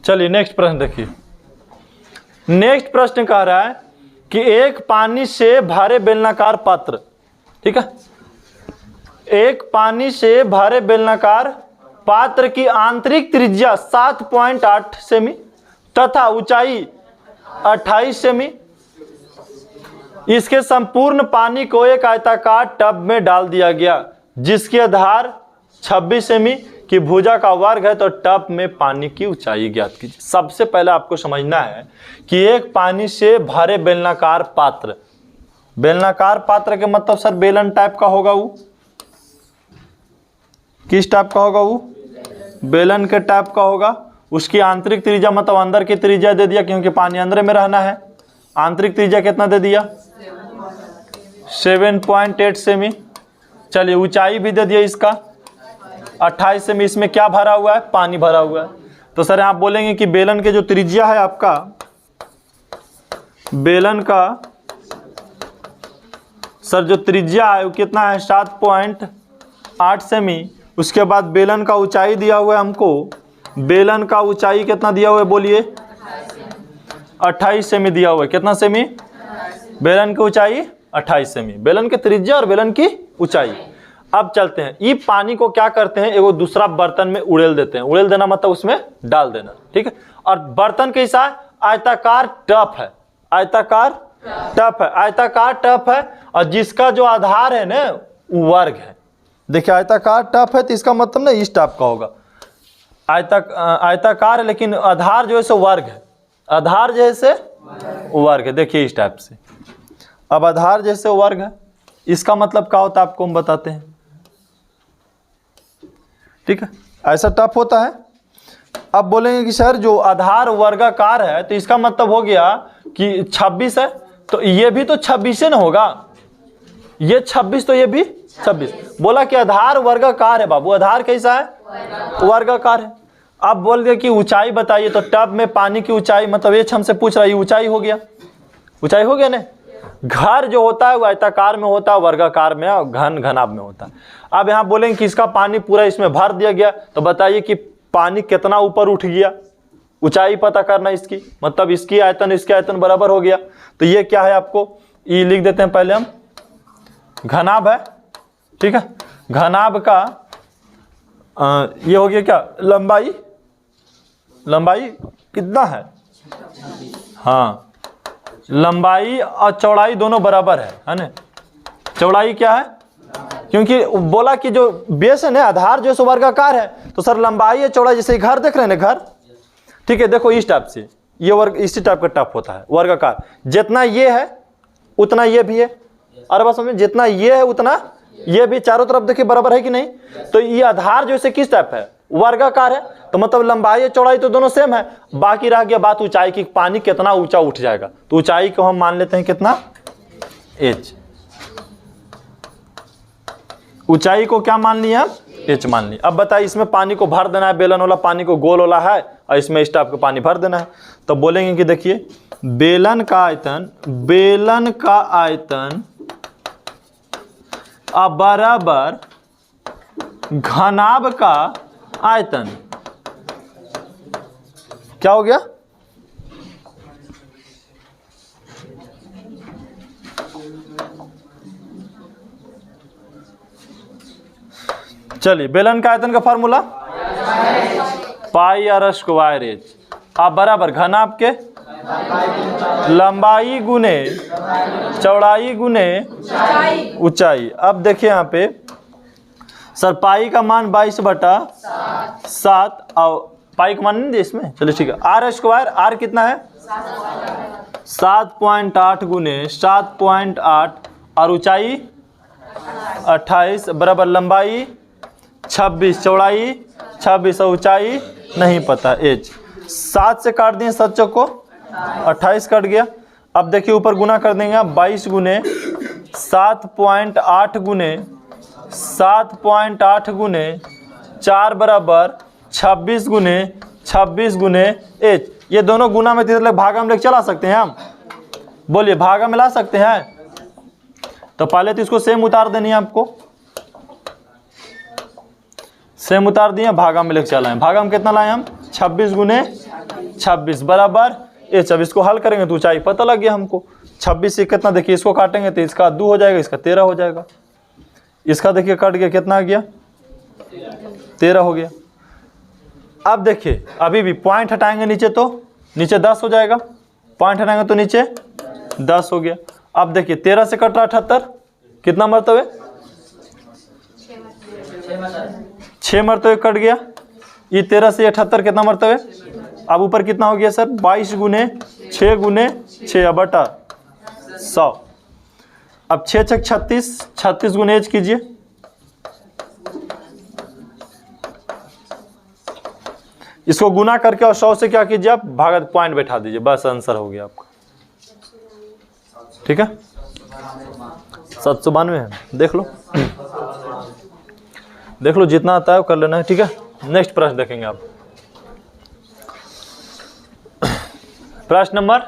Speaker 1: चलिए नेक्स्ट प्रश्न देखिए। नेक्स्ट प्रश्न कह रहा है कि एक पानी से भरे बेलनाकार पात्र, ठीक है, एक पानी से भरे बेलनाकार पात्र की आंतरिक त्रिज्या 7.8 सेमी तथा ऊंचाई 28 सेमी, इसके संपूर्ण पानी को एक आयताकार टब में डाल दिया गया जिसकी आधार 26 सेमी की भुजा का वर्ग है, तो टब में पानी की ऊंचाई ज्ञात कीजिए। सबसे पहले आपको समझना है कि एक पानी से भरे बेलनाकार पात्र, बेलनाकार पात्र के मतलब सर बेलन टाइप का होगा, वो किस टाइप का होगा, वो बेलन के टाइप का होगा। उसकी आंतरिक त्रिज्या मतलब अंदर की त्रिज्या दे दिया, क्योंकि पानी अंदर में रहना है। आंतरिक त्रिज्या कितना दे दिया 7.8 सेमी। चलिए ऊंचाई भी दे दिया इसका 28 सेमी। इसमें क्या भरा हुआ है, पानी भरा हुआ है। तो सर आप बोलेंगे कि बेलन के जो त्रिज्या है आपका, बेलन का सर जो त्रिज्या है वो कितना है 7.8 सेमी। उसके बाद बेलन का ऊंचाई दिया हुआ है हमको, बेलन का ऊंचाई कितना दिया हुआ है बोलिए 28 सेमी दिया हुआ है। कितना सेमी, बेलन की ऊंचाई 28 सेमी, बेलन के त्रिज्या और बेलन की ऊंचाई। अब चलते हैं, ये पानी को क्या करते हैं, एगो दूसरा बर्तन में उड़ेल देते हैं। उड़ेल देना मतलब उसमें डाल देना, ठीक है। और बर्तन कैसा है, आयताकार टप है, आयताकार टप है, आयताकार टप है, और जिसका जो आधार है ना वो वर्ग है। देखिए आयताकार टप है तो इसका मतलब ना इस टाइप का होगा, आयताकार है लेकिन आधार जो है सो वर्ग है, आधार जैसे वर्ग है। देखिए इस टाइप से, अब आधार जैसे वर्ग है, इसका मतलब क्या होता है आपको हम बताते हैं, ठीक है। ऐसा टप होता है। अब बोलेंगे कि सर जो आधार वर्गाकार है तो इसका मतलब हो गया कि 26 है, तो ये भी तो 26 ना होगा, ये 26 तो ये भी 26। बोला कि आधार वर्गाकार है बाबू, आधार कैसा है वर्गाकार है। अब बोल दिया कि ऊंचाई बताइए, तो टब में पानी की ऊंचाई मतलब ये हमसे पूछ रहा है, ऊंचाई हो गया, ऊंचाई हो गया ना। घर जो होता है वो आयताकार में होता है, वर्गाकार में और घनाभ में होता है। अब यहाँ बोलेंगे कि इसका पानी पूरा इसमें भर दिया गया, तो बताइए कि पानी कितना ऊपर उठ गया, ऊंचाई पता करना इसकी, मतलब इसकी आयतन इसके आयतन बराबर हो गया। तो ये क्या है आपको ये लिख देते हैं पहले हम, घनाभ है, ठीक है। घनाभ का ये हो गया क्या, लंबाई, लंबाई कितना है, हाँ लंबाई और चौड़ाई दोनों बराबर है ना। चौड़ाई क्या है, क्योंकि बोला कि जो बेस है ना आधार जो है वर्गाकार है, तो सर लंबाई है चौड़ाई, जैसे घर देख रहे हैं ना घर, ठीक है। देखो इस टाइप से ये वर्ग इसी टाइप का टप होता है वर्गाकार, जितना ये है उतना ये भी है, और बस समझ जितना ये है उतना ये भी, चारों तरफ देखिए बराबर है कि नहीं। तो ये आधार जो है किस टाइप है वर्गाकार है, तो मतलब लंबाई और चौड़ाई तो दोनों सेम है। बाकी रह गया बात ऊंचाई की, पानी कितना ऊंचा उठ जाएगा, तो ऊंचाई को हम मान लेते हैं कितना h, ऊंचाई को क्या मान लिया h मान लिया। अब बताइए इसमें पानी को भर देना है, बेलन वाला पानी को गोल वाला है और इसमें इस टाइप का पानी भर देना है। तो बोलेंगे कि देखिए बेलन का आयतन अब बराबर घनाभ का आयतन। क्या हो गया? चलिए, बेलन का आयतन का formula pi r square h अब बराबर घनाभ के लंबाई गुने चौड़ाई गुने ऊंचाई। अब देखिए यहाँ पे सर पाई का मान 22/7 और पाई का मान नहीं दे इसमें, चलिए ठीक है। आर स्क्वायर, आर कितना है 7.8 गुने 7.8 और ऊंचाई 28 बराबर लंबाई 26 चौड़ाई 26 और ऊंचाई नहीं पता एच। 7 से काट दिए 7 चौको 28 कट गया। अब देखिए ऊपर गुना कर देंगे 22 गुने 7.8 गुने 4 बराबर 26 गुने एच। ये दोनों गुना में तीसरे भागा में लेकर चला सकते हैं हम, बोलिए भागा में ला सकते हैं। तो पहले तो इसको सेम उतार देनी है आपको, सेम उतार दिए भागा में लेकर चलाएं। भागा में कितना लाए हम 26 गुने 26 बराबर एच। अब इसको हल करेंगे तो ऊंचाई पता लग गया हमको। 26 से कितना देखिए इसको काटेंगे तो इसका 2 हो जाएगा, इसका 13 हो जाएगा। इसका देखिए कट गया कितना आ गया 13 हो गया। अब देखिए अभी भी पॉइंट हटाएंगे नीचे तो नीचे 10 हो जाएगा, पॉइंट हटाएंगे तो नीचे 10 हो गया। अब देखिए 13 से कट रहा 78, कितना मरतबे 6 मरतबे कट गया। ये 13 से 78 कितना मरतबे। अब ऊपर कितना हो गया सर 22 गुने 6 गुने 6 बटा 100। अब 6 छक 36, 36 गुने एच कीजिए। इसको गुना करके और 100 से क्या कीजिए आप भागा पॉइंट बैठा दीजिए, बस आंसर हो गया आपका। ठीक है 792 है, देख लो देख लो जितना आता है वो कर लेना है। ठीक है नेक्स्ट प्रश्न देखेंगे आप। प्रश्न नंबर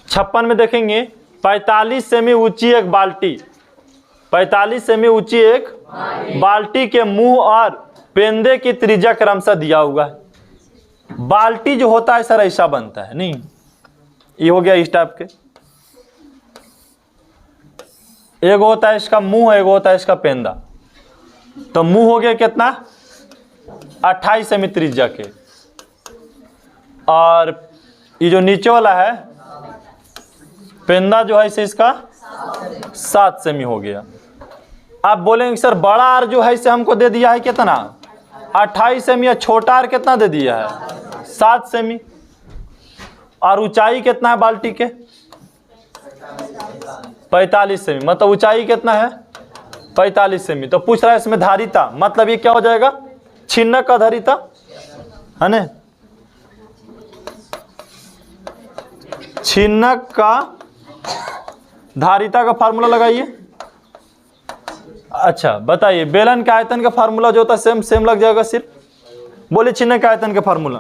Speaker 1: 56 में देखेंगे 45 सेमी ऊंची एक बाल्टी, 45 सेमी ऊंची एक बाल्टी के मुंह और पेंदे की त्रिज्या क्रमशः दिया हुआ है। बाल्टी जो होता है सर ऐसा बनता है, नहीं ये हो गया इस टाइप के। एक होता है इसका मुंह, एक होता है इसका पेंदा। तो मुंह हो गया कितना 28 सेमी त्रिज्या के, और ये जो नीचे वाला है पेंदा जो है इसे इसका 7 सेमी हो गया। आप बोलेंगे सर बड़ा आर जो है इसे हमको दे दिया है कितना 28 सेमी, या छोटा आर कितना दे दिया है 7 सेमी, और ऊंचाई कितना है बाल्टी के 45 सेमी, मतलब ऊंचाई कितना है 45 सेमी। तो पूछ रहा है इसमें धारिता, मतलब ये क्या हो जाएगा छिन्नक का धारिता है ना, छिन्नक का धारिता का फार्मूला लगाइए। अच्छा बताइए बेलन के आयतन का फार्मूला जो होता है सेम सेम लग जाएगा सिर्फ, बोले छिन्नक के आयतन का formula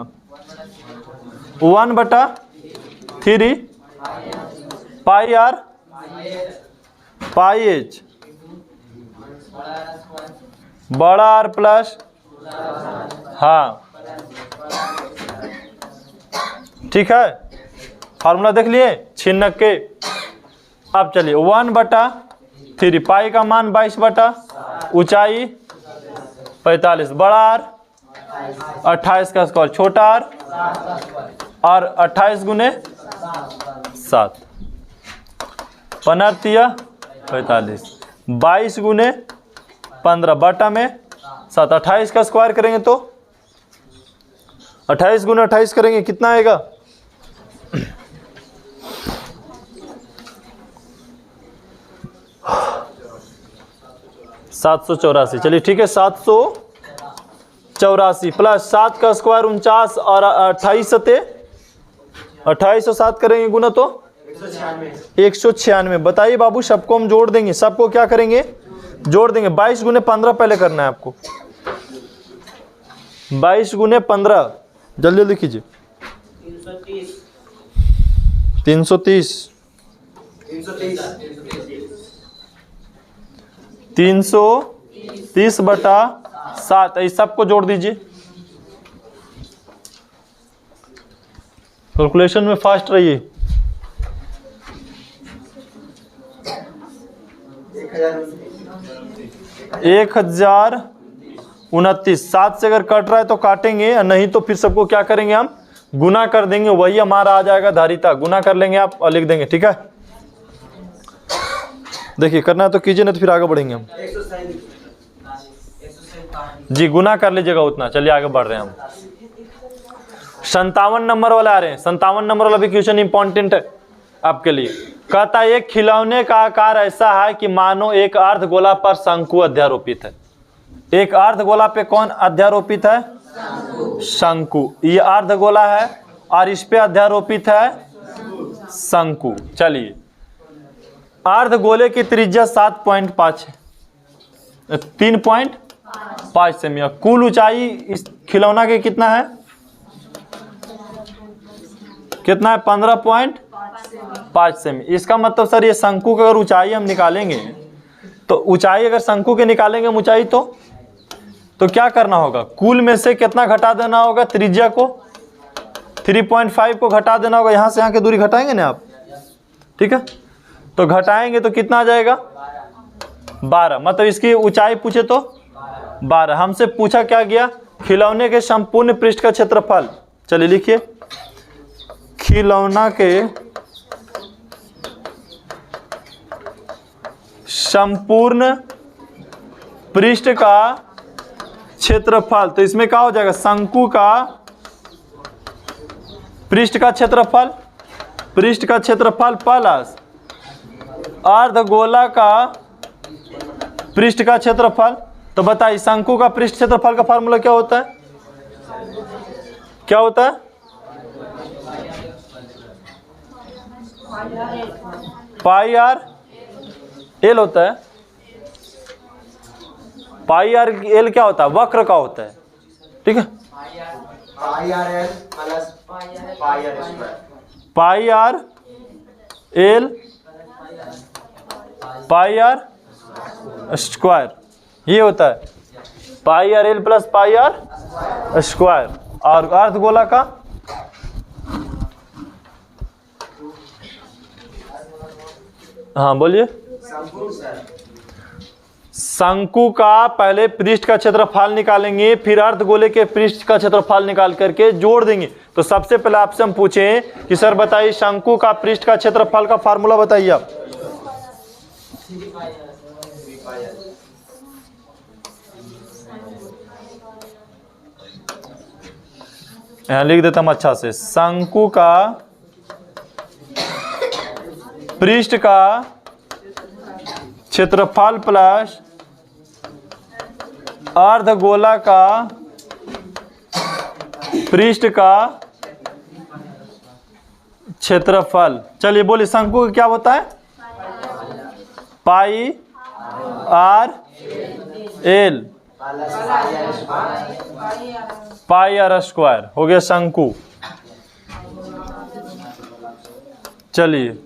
Speaker 1: 1/3 pi r pi h, बड़ा आर प्लस हाँ ठीक है फार्मूला देख लिए छिन्नक के। अब चलिए 1/3 पाई का मान 22 बटा ऊंचाई 45, बड़ा आर 28 का स्क्वायर, छोटा आर और 28 गुने 7 15 45, 22 गुने 15 बटा में 7, 28 का स्क्वायर करेंगे तो 28 गुने 28 करेंगे कितना आएगा 784। चलिए ठीक है 784 प्लस 7 का स्क्वायर 49 और 28 सते 28 और 7 करेंगे गुना तो 196। बताइए बाबू सबको हम जोड़ देंगे, सबको क्या करेंगे जोड़ देंगे। 22 गुने 15 पहले करना है आपको, 22 गुने 15 जल्दी जल्दी कीजिए। 330 330/7, इस सबको जोड़ दीजिए। कैलकुलेशन में फास्ट रहिए। 1029, 7 से अगर कट रहा है तो काटेंगे, और नहीं तो फिर सबको क्या करेंगे, हम गुना कर देंगे, वही हमारा आ जाएगा धारिता। गुना कर लेंगे आप और लिख देंगे, ठीक है। देखिए करना है तो कीजिए, नहीं तो फिर आगे बढ़ेंगे हम। जी गुना कर लीजिएगा उतना। चलिए आगे बढ़ रहे हैं हम। 57 नंबर वाला आ रहे हैं। 57 नंबर वाला भी क्वेश्चन इंपॉर्टेंट है आपके लिए। कहता है एक खिलौने का आकार ऐसा है कि मानो एक अर्धगोला पर शंकु अध्यारोपित है। एक अर्धगोला पे कौन अध्यारोपित है? शंकु। ये अर्धगोला है और इस पे अध्यारोपित है शंकु। चलिए अर्धगोले की त्रिज्या 7.5 है, 3.5 सेमी। कुल ऊंचाई इस खिलौना के कितना है? कितना है? 15.5 सेमी। इसका मतलब सर ये शंकु की अगर ऊंचाई हम निकालेंगे तो ऊंचाई अगर शंकु के निकालेंगे ऊंचाई तो क्या करना होगा? कुल में से कितना घटा देना होगा? त्रिज्या को 3.5 को घटा देना होगा। यहां से यहां की दूरी घटाएंगे ना आप, ठीक है। तो घटाएंगे तो कितना आ जाएगा? 12। मतलब इसकी ऊंचाई पूछे तो 12। हमसे पूछा क्या गया? खिलौने के संपूर्ण पृष्ठ का क्षेत्रफल। चलिए लिखिए, खिलौना के संपूर्ण पृष्ठ का क्षेत्रफल। तो इसमें क्या हो जाएगा? शंकु का पृष्ठ का क्षेत्रफल, पृष्ठ का क्षेत्रफल प्लस अर्धगोला का पृष्ठ का क्षेत्रफल। तो बताइए शंकु का पृष्ठ क्षेत्रफल का फार्मूला क्या होता है? क्या होता है? पाई आर एल होता है। पाई आर एल क्या होता है? वक्र का होता है, ठीक है। Pi r l plus pi r l pi r square, ये होता है pi r l plus pi r square. और अर्धगोला का हाँ बोलिए। शंकु का पहले पृष्ठ का क्षेत्रफल निकालेंगे, फिर अर्धगोले के पृष्ठ का क्षेत्रफल निकाल करके जोड़ देंगे। तो सबसे पहले आपसे हम पूछें कि सर बताइए शंकु का पृष्ठ का क्षेत्रफल का फार्मूला बताइए आप। यहां लिख देता हूं अच्छा से। शंकु का पृष्ठ का क्षेत्रफल प्लस अर्धगोला का पृष्ठ का क्षेत्रफल। चलिए बोलिए शंकु का क्या होता है? Pi r l pi r square हो गया शंकु। चलिए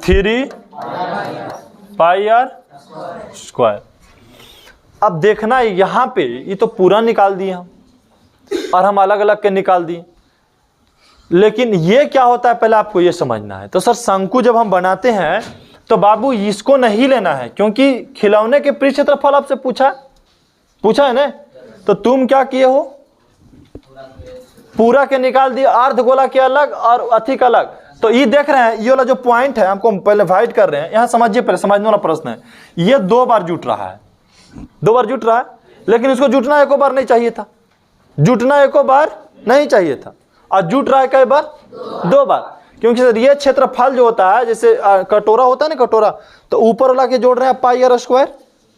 Speaker 1: 3 पाई आर स्क्वायर। अब देखना यहां पे ये तो पूरा निकाल दिए हम और हम अलग अलग के निकाल दिए, लेकिन ये क्या होता है पहले आपको ये समझना है। तो सर शंकु जब हम बनाते हैं तो बाबू इसको नहीं लेना है, क्योंकि खिलौने के पृष्ठ क्षेत्रफल आपसे पूछा है ना। तो तुम क्या किए हो? पूरा के निकाल दिए, अर्धगोला के अलग और अथी का अलग। तो ये देख रहे हैं, ये वाला जो पॉइंट है हमको पहले वाइट कर रहे हैं, यहां समझिए, पहले समझने वाला प्रश्न है। ये 2 बार जुट रहा है, 2 बार जुट रहा है, लेकिन इसको जुटना एको बार नहीं चाहिए था। जुटना एको बार नहीं चाहिए था, और जुट रहा है कई बार? 2 बार। क्योंकि सर ये क्षेत्रफल जो होता है, जैसे कटोरा होता है ना, कटोरा, तो ऊपर वाला के जोड़ रहे हैं pi r square,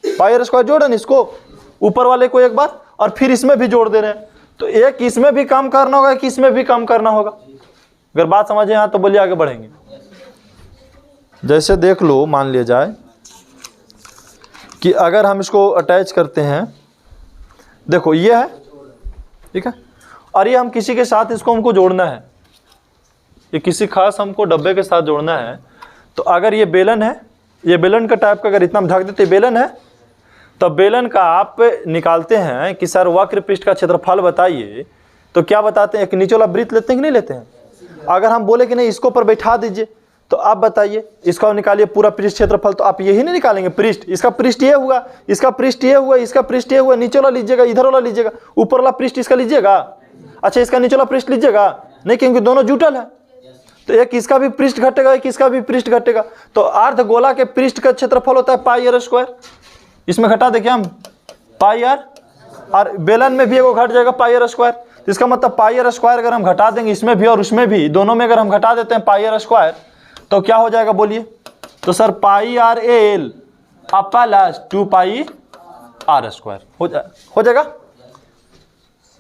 Speaker 1: pi r square जोड़ रहे हैं इसको ऊपर वाले को एक बार, और फिर इसमें भी जोड़ दे रहे हैं। तो एक इसमें भी कम करना होगा, कि इसमें भी कम करना होगा। अगर बात समझे यहाँ तो बोलिए, आगे बढ़ेंगे। जैसे देख लो, मान लिया जाए कि अगर हम इसको अटैच करते हैं, देखो ये है, ठीक है, और ये हम किसी के साथ इसको हमको जोड़ना है, ये किसी खास हमको डब्बे के साथ जोड़ना है। तो अगर ये बेलन है, ये बेलन का टाइप का अगर इतना ढक देते बेलन है, तो बेलन का आप निकालते हैं कि सर वक्र पृष्ठ का क्षेत्रफल बताइए, तो क्या बताते हैं, एक नीचे वाला वृत्त लेते हैं कि नहीं लेते हैं। अगर हम बोले कि नहीं इसको पर बैठा दीजिए, तो आप बताइए इसका निकालिए पूरा पृष्ठ क्षेत्रफल, तो आप यही नहीं निकालेंगे पृष्ठ, इसका पृष्ठ ये हुआ, इसका पृष्ठ ये हुआ, इसका पृष्ठ ये हुआ, नीचे वाला लीजिएगा, इधर वाला लीजिएगा, ऊपर वाला पृष्ठ इसका लीजिएगा, अच्छा इसका नीचे वाला पृष्ठ लीजिएगा नहीं, क्योंकि दोनों जुटल है। तो एक इसका भी पृष्ठ घटेगा, एक इसका भी पृष्ठ घटेगा। तो अर्ध गोला के पृष्ठ का क्षेत्रफल होता है पाई आर स्क्वायर, इसमें घटा देखिए हम पाई आर, और बेलन में भी एगो घट जाएगा पाई आर स्क्वायर। तो इसका मतलब पाई आर स्क्वायर अगर हम घटा देंगे इसमें भी और उसमें भी, दोनों में अगर हम घटा देते हैं पाई आर स्क्वायर, तो क्या हो जाएगा बोलिए। तो sir pi r l plus 2 pi r square हो जाएगा।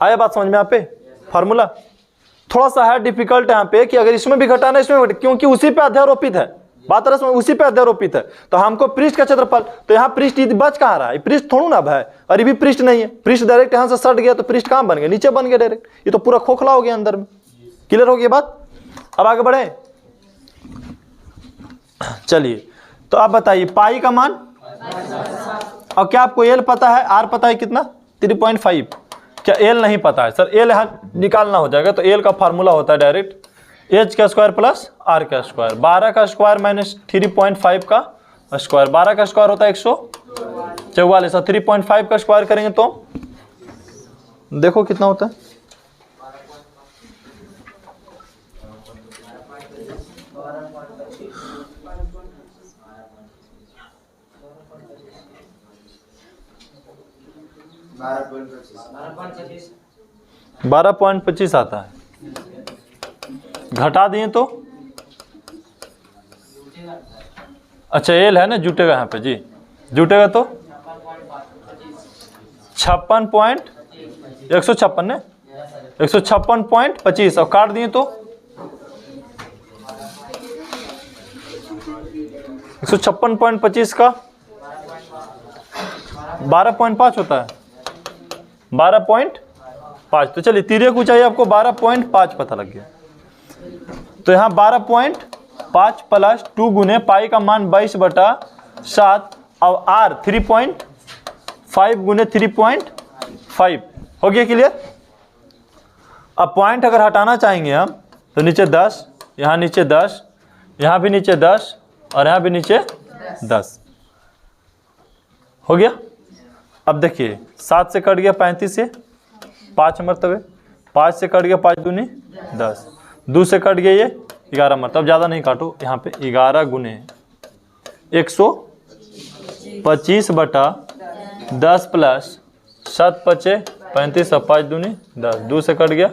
Speaker 1: आया बात समझ में यहाँ पे फार्मूला? थोड़ा सा है डिफिकल्ट यहाँ पे कि अगर इसमें भी घटाना इसमें, क्योंकि उसी पे अध्यारोपित है, बात रस में उसी पे अध्यारोपित है। तो हमको पृष्ठ का क्षेत्रफल, तो यहाँ पृष्ठ बच कहाँ रहा है, पृष्ठ थोड़ा ना है, और ये भी पृष्ठ नहीं है, पृष्ठ डायरेक्ट यहाँ से सट गया, तो पृष्ठ कहाँ बन गया, नीचे बन गया डायरेक्ट, ये तो पूरा खोखला हो गया अंदर में। क्लियर हो गई बात? अब आगे बढ़े, चलिए। तो आप बताइए पाई का मान, और क्या आपको एल पता है, आर पता है कितना 3.5, क्या एल नहीं पता है? सर एल यहाँ निकालना हो जाएगा, तो एल का फार्मूला होता है डायरेक्ट एच का स्क्वायर प्लस आर का स्क्वायर, 12 का स्क्वायर माइनस 3.5 का स्क्वायर, 12 का स्क्वायर होता है 144, और 3.5 का स्क्वायर करेंगे तो देखो कितना होता है, बारह पॉइंट 25 आता है। घटा दिए तो अच्छा एल है ना, जुटेगा यहाँ पे जी, जुटेगा तो 156.156 ने 156.25, और काट दिए तो 156.25 का 12.5 होता है, 12.5। तो चलिए तिर्यक को चाहिए आपको 12.5 पता लग गया। तो यहाँ 12.5 प्लस 2 गुने पाई का मान 22/7, और आर 3.5 गुने 3.5 हो गया। क्लियर? अब पॉइंट अगर हटाना चाहेंगे हम, तो नीचे 10, यहाँ नीचे 10, यहाँ भी नीचे 10, और यहाँ भी नीचे 10 हो गया। अब देखिए 7 से कट गया 35 से 5 मरतबे, 5 से कट गया 5 दूनी 10, 2 से कट गया ये 11 मरतबे, ज्यादा नहीं काटो, यहाँ पे 11 गुने 125/10 प्लस 7 पचे 35 और 5 दूनी 10, 2 से कट गया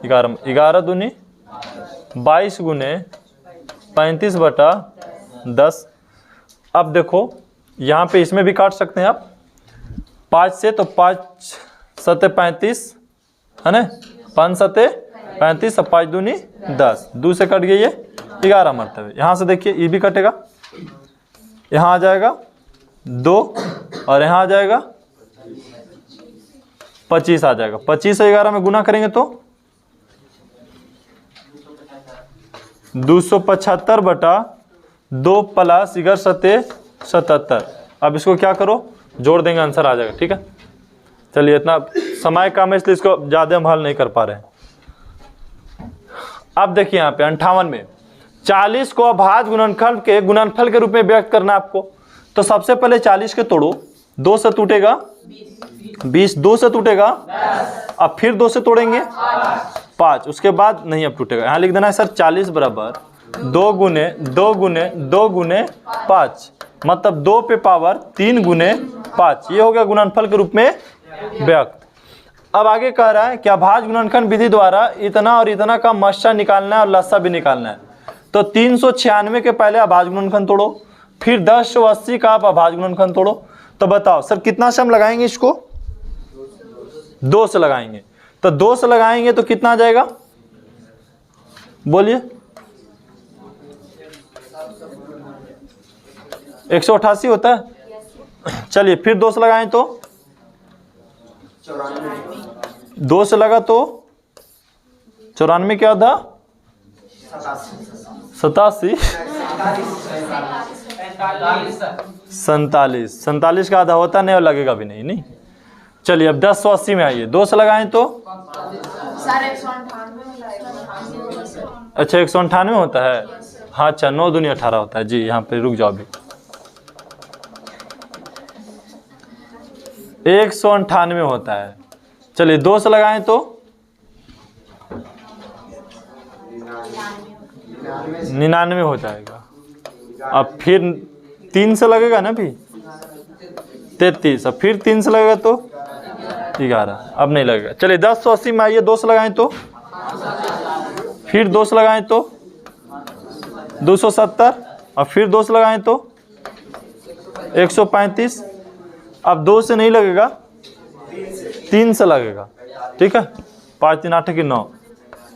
Speaker 1: 11, 11 दूनी 22 गुने 35/10। अब देखो यहाँ पे इसमें भी काट सकते हैं आप 5 से, तो 5 सते 35 है ना, 5 सते 35 और 5 दूनी 10, 2 से कट गया ये 11 मरतबे। यहाँ से देखिए ये भी कटेगा, यहाँ आ जाएगा 2, और यहाँ आ जाएगा 25 आ जाएगा, 25 और 11 में गुना करेंगे तो 275/2 प्लस 11 सते 77। अब इसको क्या करो, जोड़ देंगे, आंसर आ जाएगा। ठीक है, चलिए इतना समय कम है इसलिए इसको ज़्यादा हम हल नहीं कर पा रहे हैं। अब देखिए यहाँ पे 58 में 40 को अभाज्य गुणनफल के रूप में व्यक्त करना आपको। तो सबसे पहले 40 के तोड़ो, 2 से टूटेगा 20, 2 से टूटेगा, अब फिर 2 से तोड़ेंगे 5, उसके बाद नहीं अब टूटेगा। यहाँ लिख देना है सर 40 बराबर 2 गुने 2 गुने 2 गुने 5, मतलब 2 पे पावर 3 गुने 5, ये हो गया गुणनफल के रूप में व्यक्त। अब आगे कह रहा है कि अभाज्य गुणनखंड विधि द्वारा इतना और इतना का मस्सा निकालना है और लस्सा भी निकालना है। तो 396 के पहले अभाज्य गुणनखंड तोड़ो, फिर 1080 का आप अभाज्य गुणनखंड तोड़ो। तो बताओ सर कितना से हम लगाएंगे इसको, 2 से लगाएंगे। तो 2 से लगाएंगे तो कितना आ जाएगा बोलिए, 188 होता है। चलिए फिर 2 से लगाएं तो 2 से लगा तो 94 क्या था? 87 47 का आधा होता नहीं और लगेगा भी नहीं। नहीं चलिए अब 10 से 80 में आइए, 2 से लगाएं तो अच्छा 198 होता है। हाँ अच्छा 9 दूनी 18 होता है जी। यहाँ पे रुक जाओ अभी, 198 होता है। चलिए 2 से लगाएं तो 99 हो जाएगा। अब फिर 3 से लगेगा ना भी 33, अब फिर 3 से लगेगा तो 11, अब नहीं लगेगा। चलिए 10 से 80 में आइए, 2 से लगाएं तो फिर 2 से लगाएं तो 270, और फिर 2 से लगाएं तो 135। अब 2 से नहीं लगेगा, 3 से लगेगा। ठीक है 5 3 8 की 9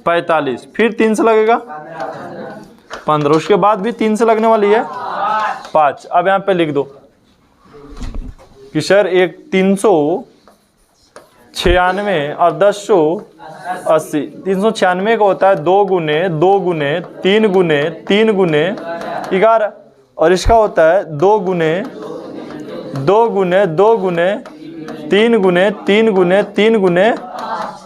Speaker 1: 45, फिर 3 से लगेगा 15, उसके बाद भी 3 से लगने वाली है 5। अब यहाँ पे लिख दो कि सर एक 396 और 1080, 396 का होता है 2 गुने 2 गुने 3 गुने 3 गुने 11, और इसका होता है 2 गुने 2 गुने 2 गुने 3 गुने 3 गुने 3 गुने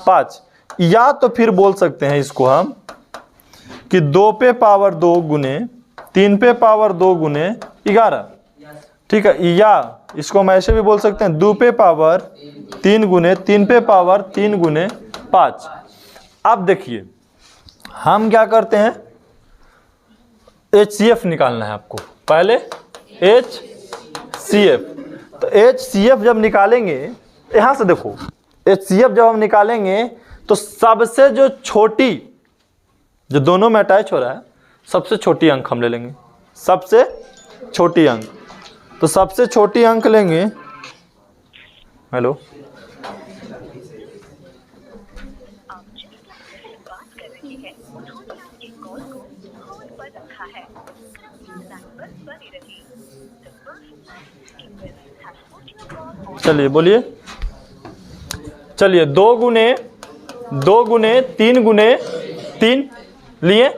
Speaker 1: 5। या तो फिर बोल सकते हैं इसको हम कि 2 पे पावर 2 गुने 3 पे पावर 2 गुने 11। ठीक है, या इसको हम ऐसे भी बोल सकते हैं 2 पे पावर 3 गुने 3 पे पावर 3 गुने 5। अब देखिए हम क्या करते हैं, HCF निकालना है आपको। पहले HCF, तो HCF जब निकालेंगे, यहां से देखो HCF जब हम निकालेंगे तो सबसे जो छोटी, जो दोनों में अटैच हो रहा है, सबसे छोटी अंक हम ले लेंगे। सबसे छोटी अंक, तो सबसे छोटी अंक लेंगे। हेलो चलिए बोलिए। चलिए 2 गुने 3 गुने 3 लिए,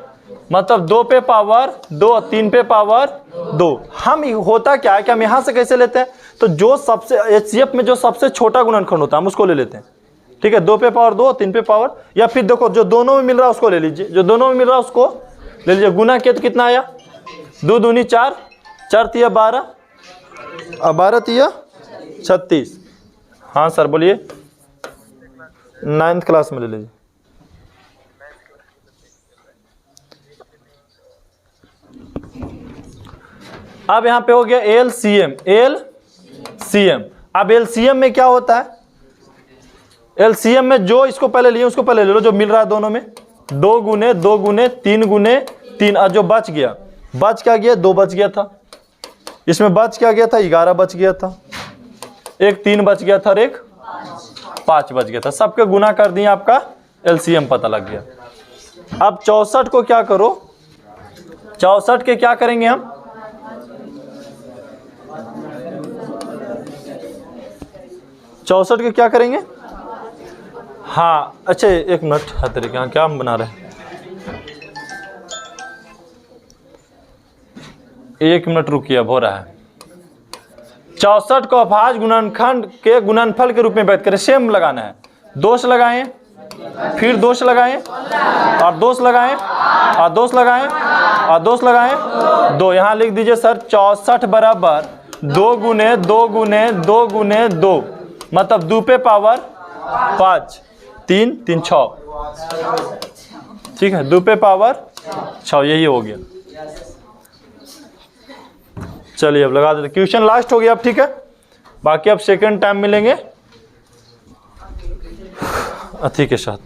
Speaker 1: मतलब 2 पे पावर 2 और 3 पे पावर 2। हम होता क्या है कि हम यहाँ से कैसे लेते हैं, तो जो सबसे HCF में जो सबसे छोटा गुणनखंड होता है हम उसको ले लेते हैं। ठीक है 2 पे पावर 2 और 3 पे पावर, या फिर देखो जो दोनों में मिल रहा है उसको ले लीजिए, जो दोनों में मिल रहा है उसको ले लीजिए। गुना किया तो कितना आया, 2 दूनी 4, 4 तिया 12 और 12 तिया 36। हाँ सर बोलिए, 9th क्लास में ले लीजिए। अब यहां पे हो गया LCM। अब LCM में क्या होता है, LCM में जो इसको पहले लिए उसको पहले ले लो, जो मिल रहा है दोनों में। 2 गुने 2 गुने 3 गुने 3, और जो बच गया, बच क्या गया, 2 बच गया था। इसमें बच क्या गया था, 11 बच गया था। एक 3 बच गया था और एक 5 बच गया था। सबके गुना कर दिए, आपका LCM पता लग गया। अब 64 को क्या करो, 64 के क्या करेंगे हम, चौसठ के क्या करेंगे। हाँ अच्छा 1 मिनट, हर तरीके यहाँ क्या हम बना रहे हैं, 1 मिनट रुकिए, अब हो रहा है। 64 को अभाज्य गुणनखंड के गुणनफल के रूप में व्यक्त करें। सेम लगाना है, 2 से लगाएं, फिर 2 से लगाएं, और 2 से लगाएं, और 2 से लगाएं, और 2 से लगाएं 2। यहाँ लिख दीजिए सर 64 बराबर 2 गुने 2 गुने 2 गुने 2, मतलब 2 पे पावर 5, 3 3 6। ठीक है 2 पे पावर 6, यही हो गया। चलिए अब लगा देते, क्वेश्चन लास्ट हो गया अब। ठीक है, बाकी अब सेकंड टाइम मिलेंगे अथी के साथ।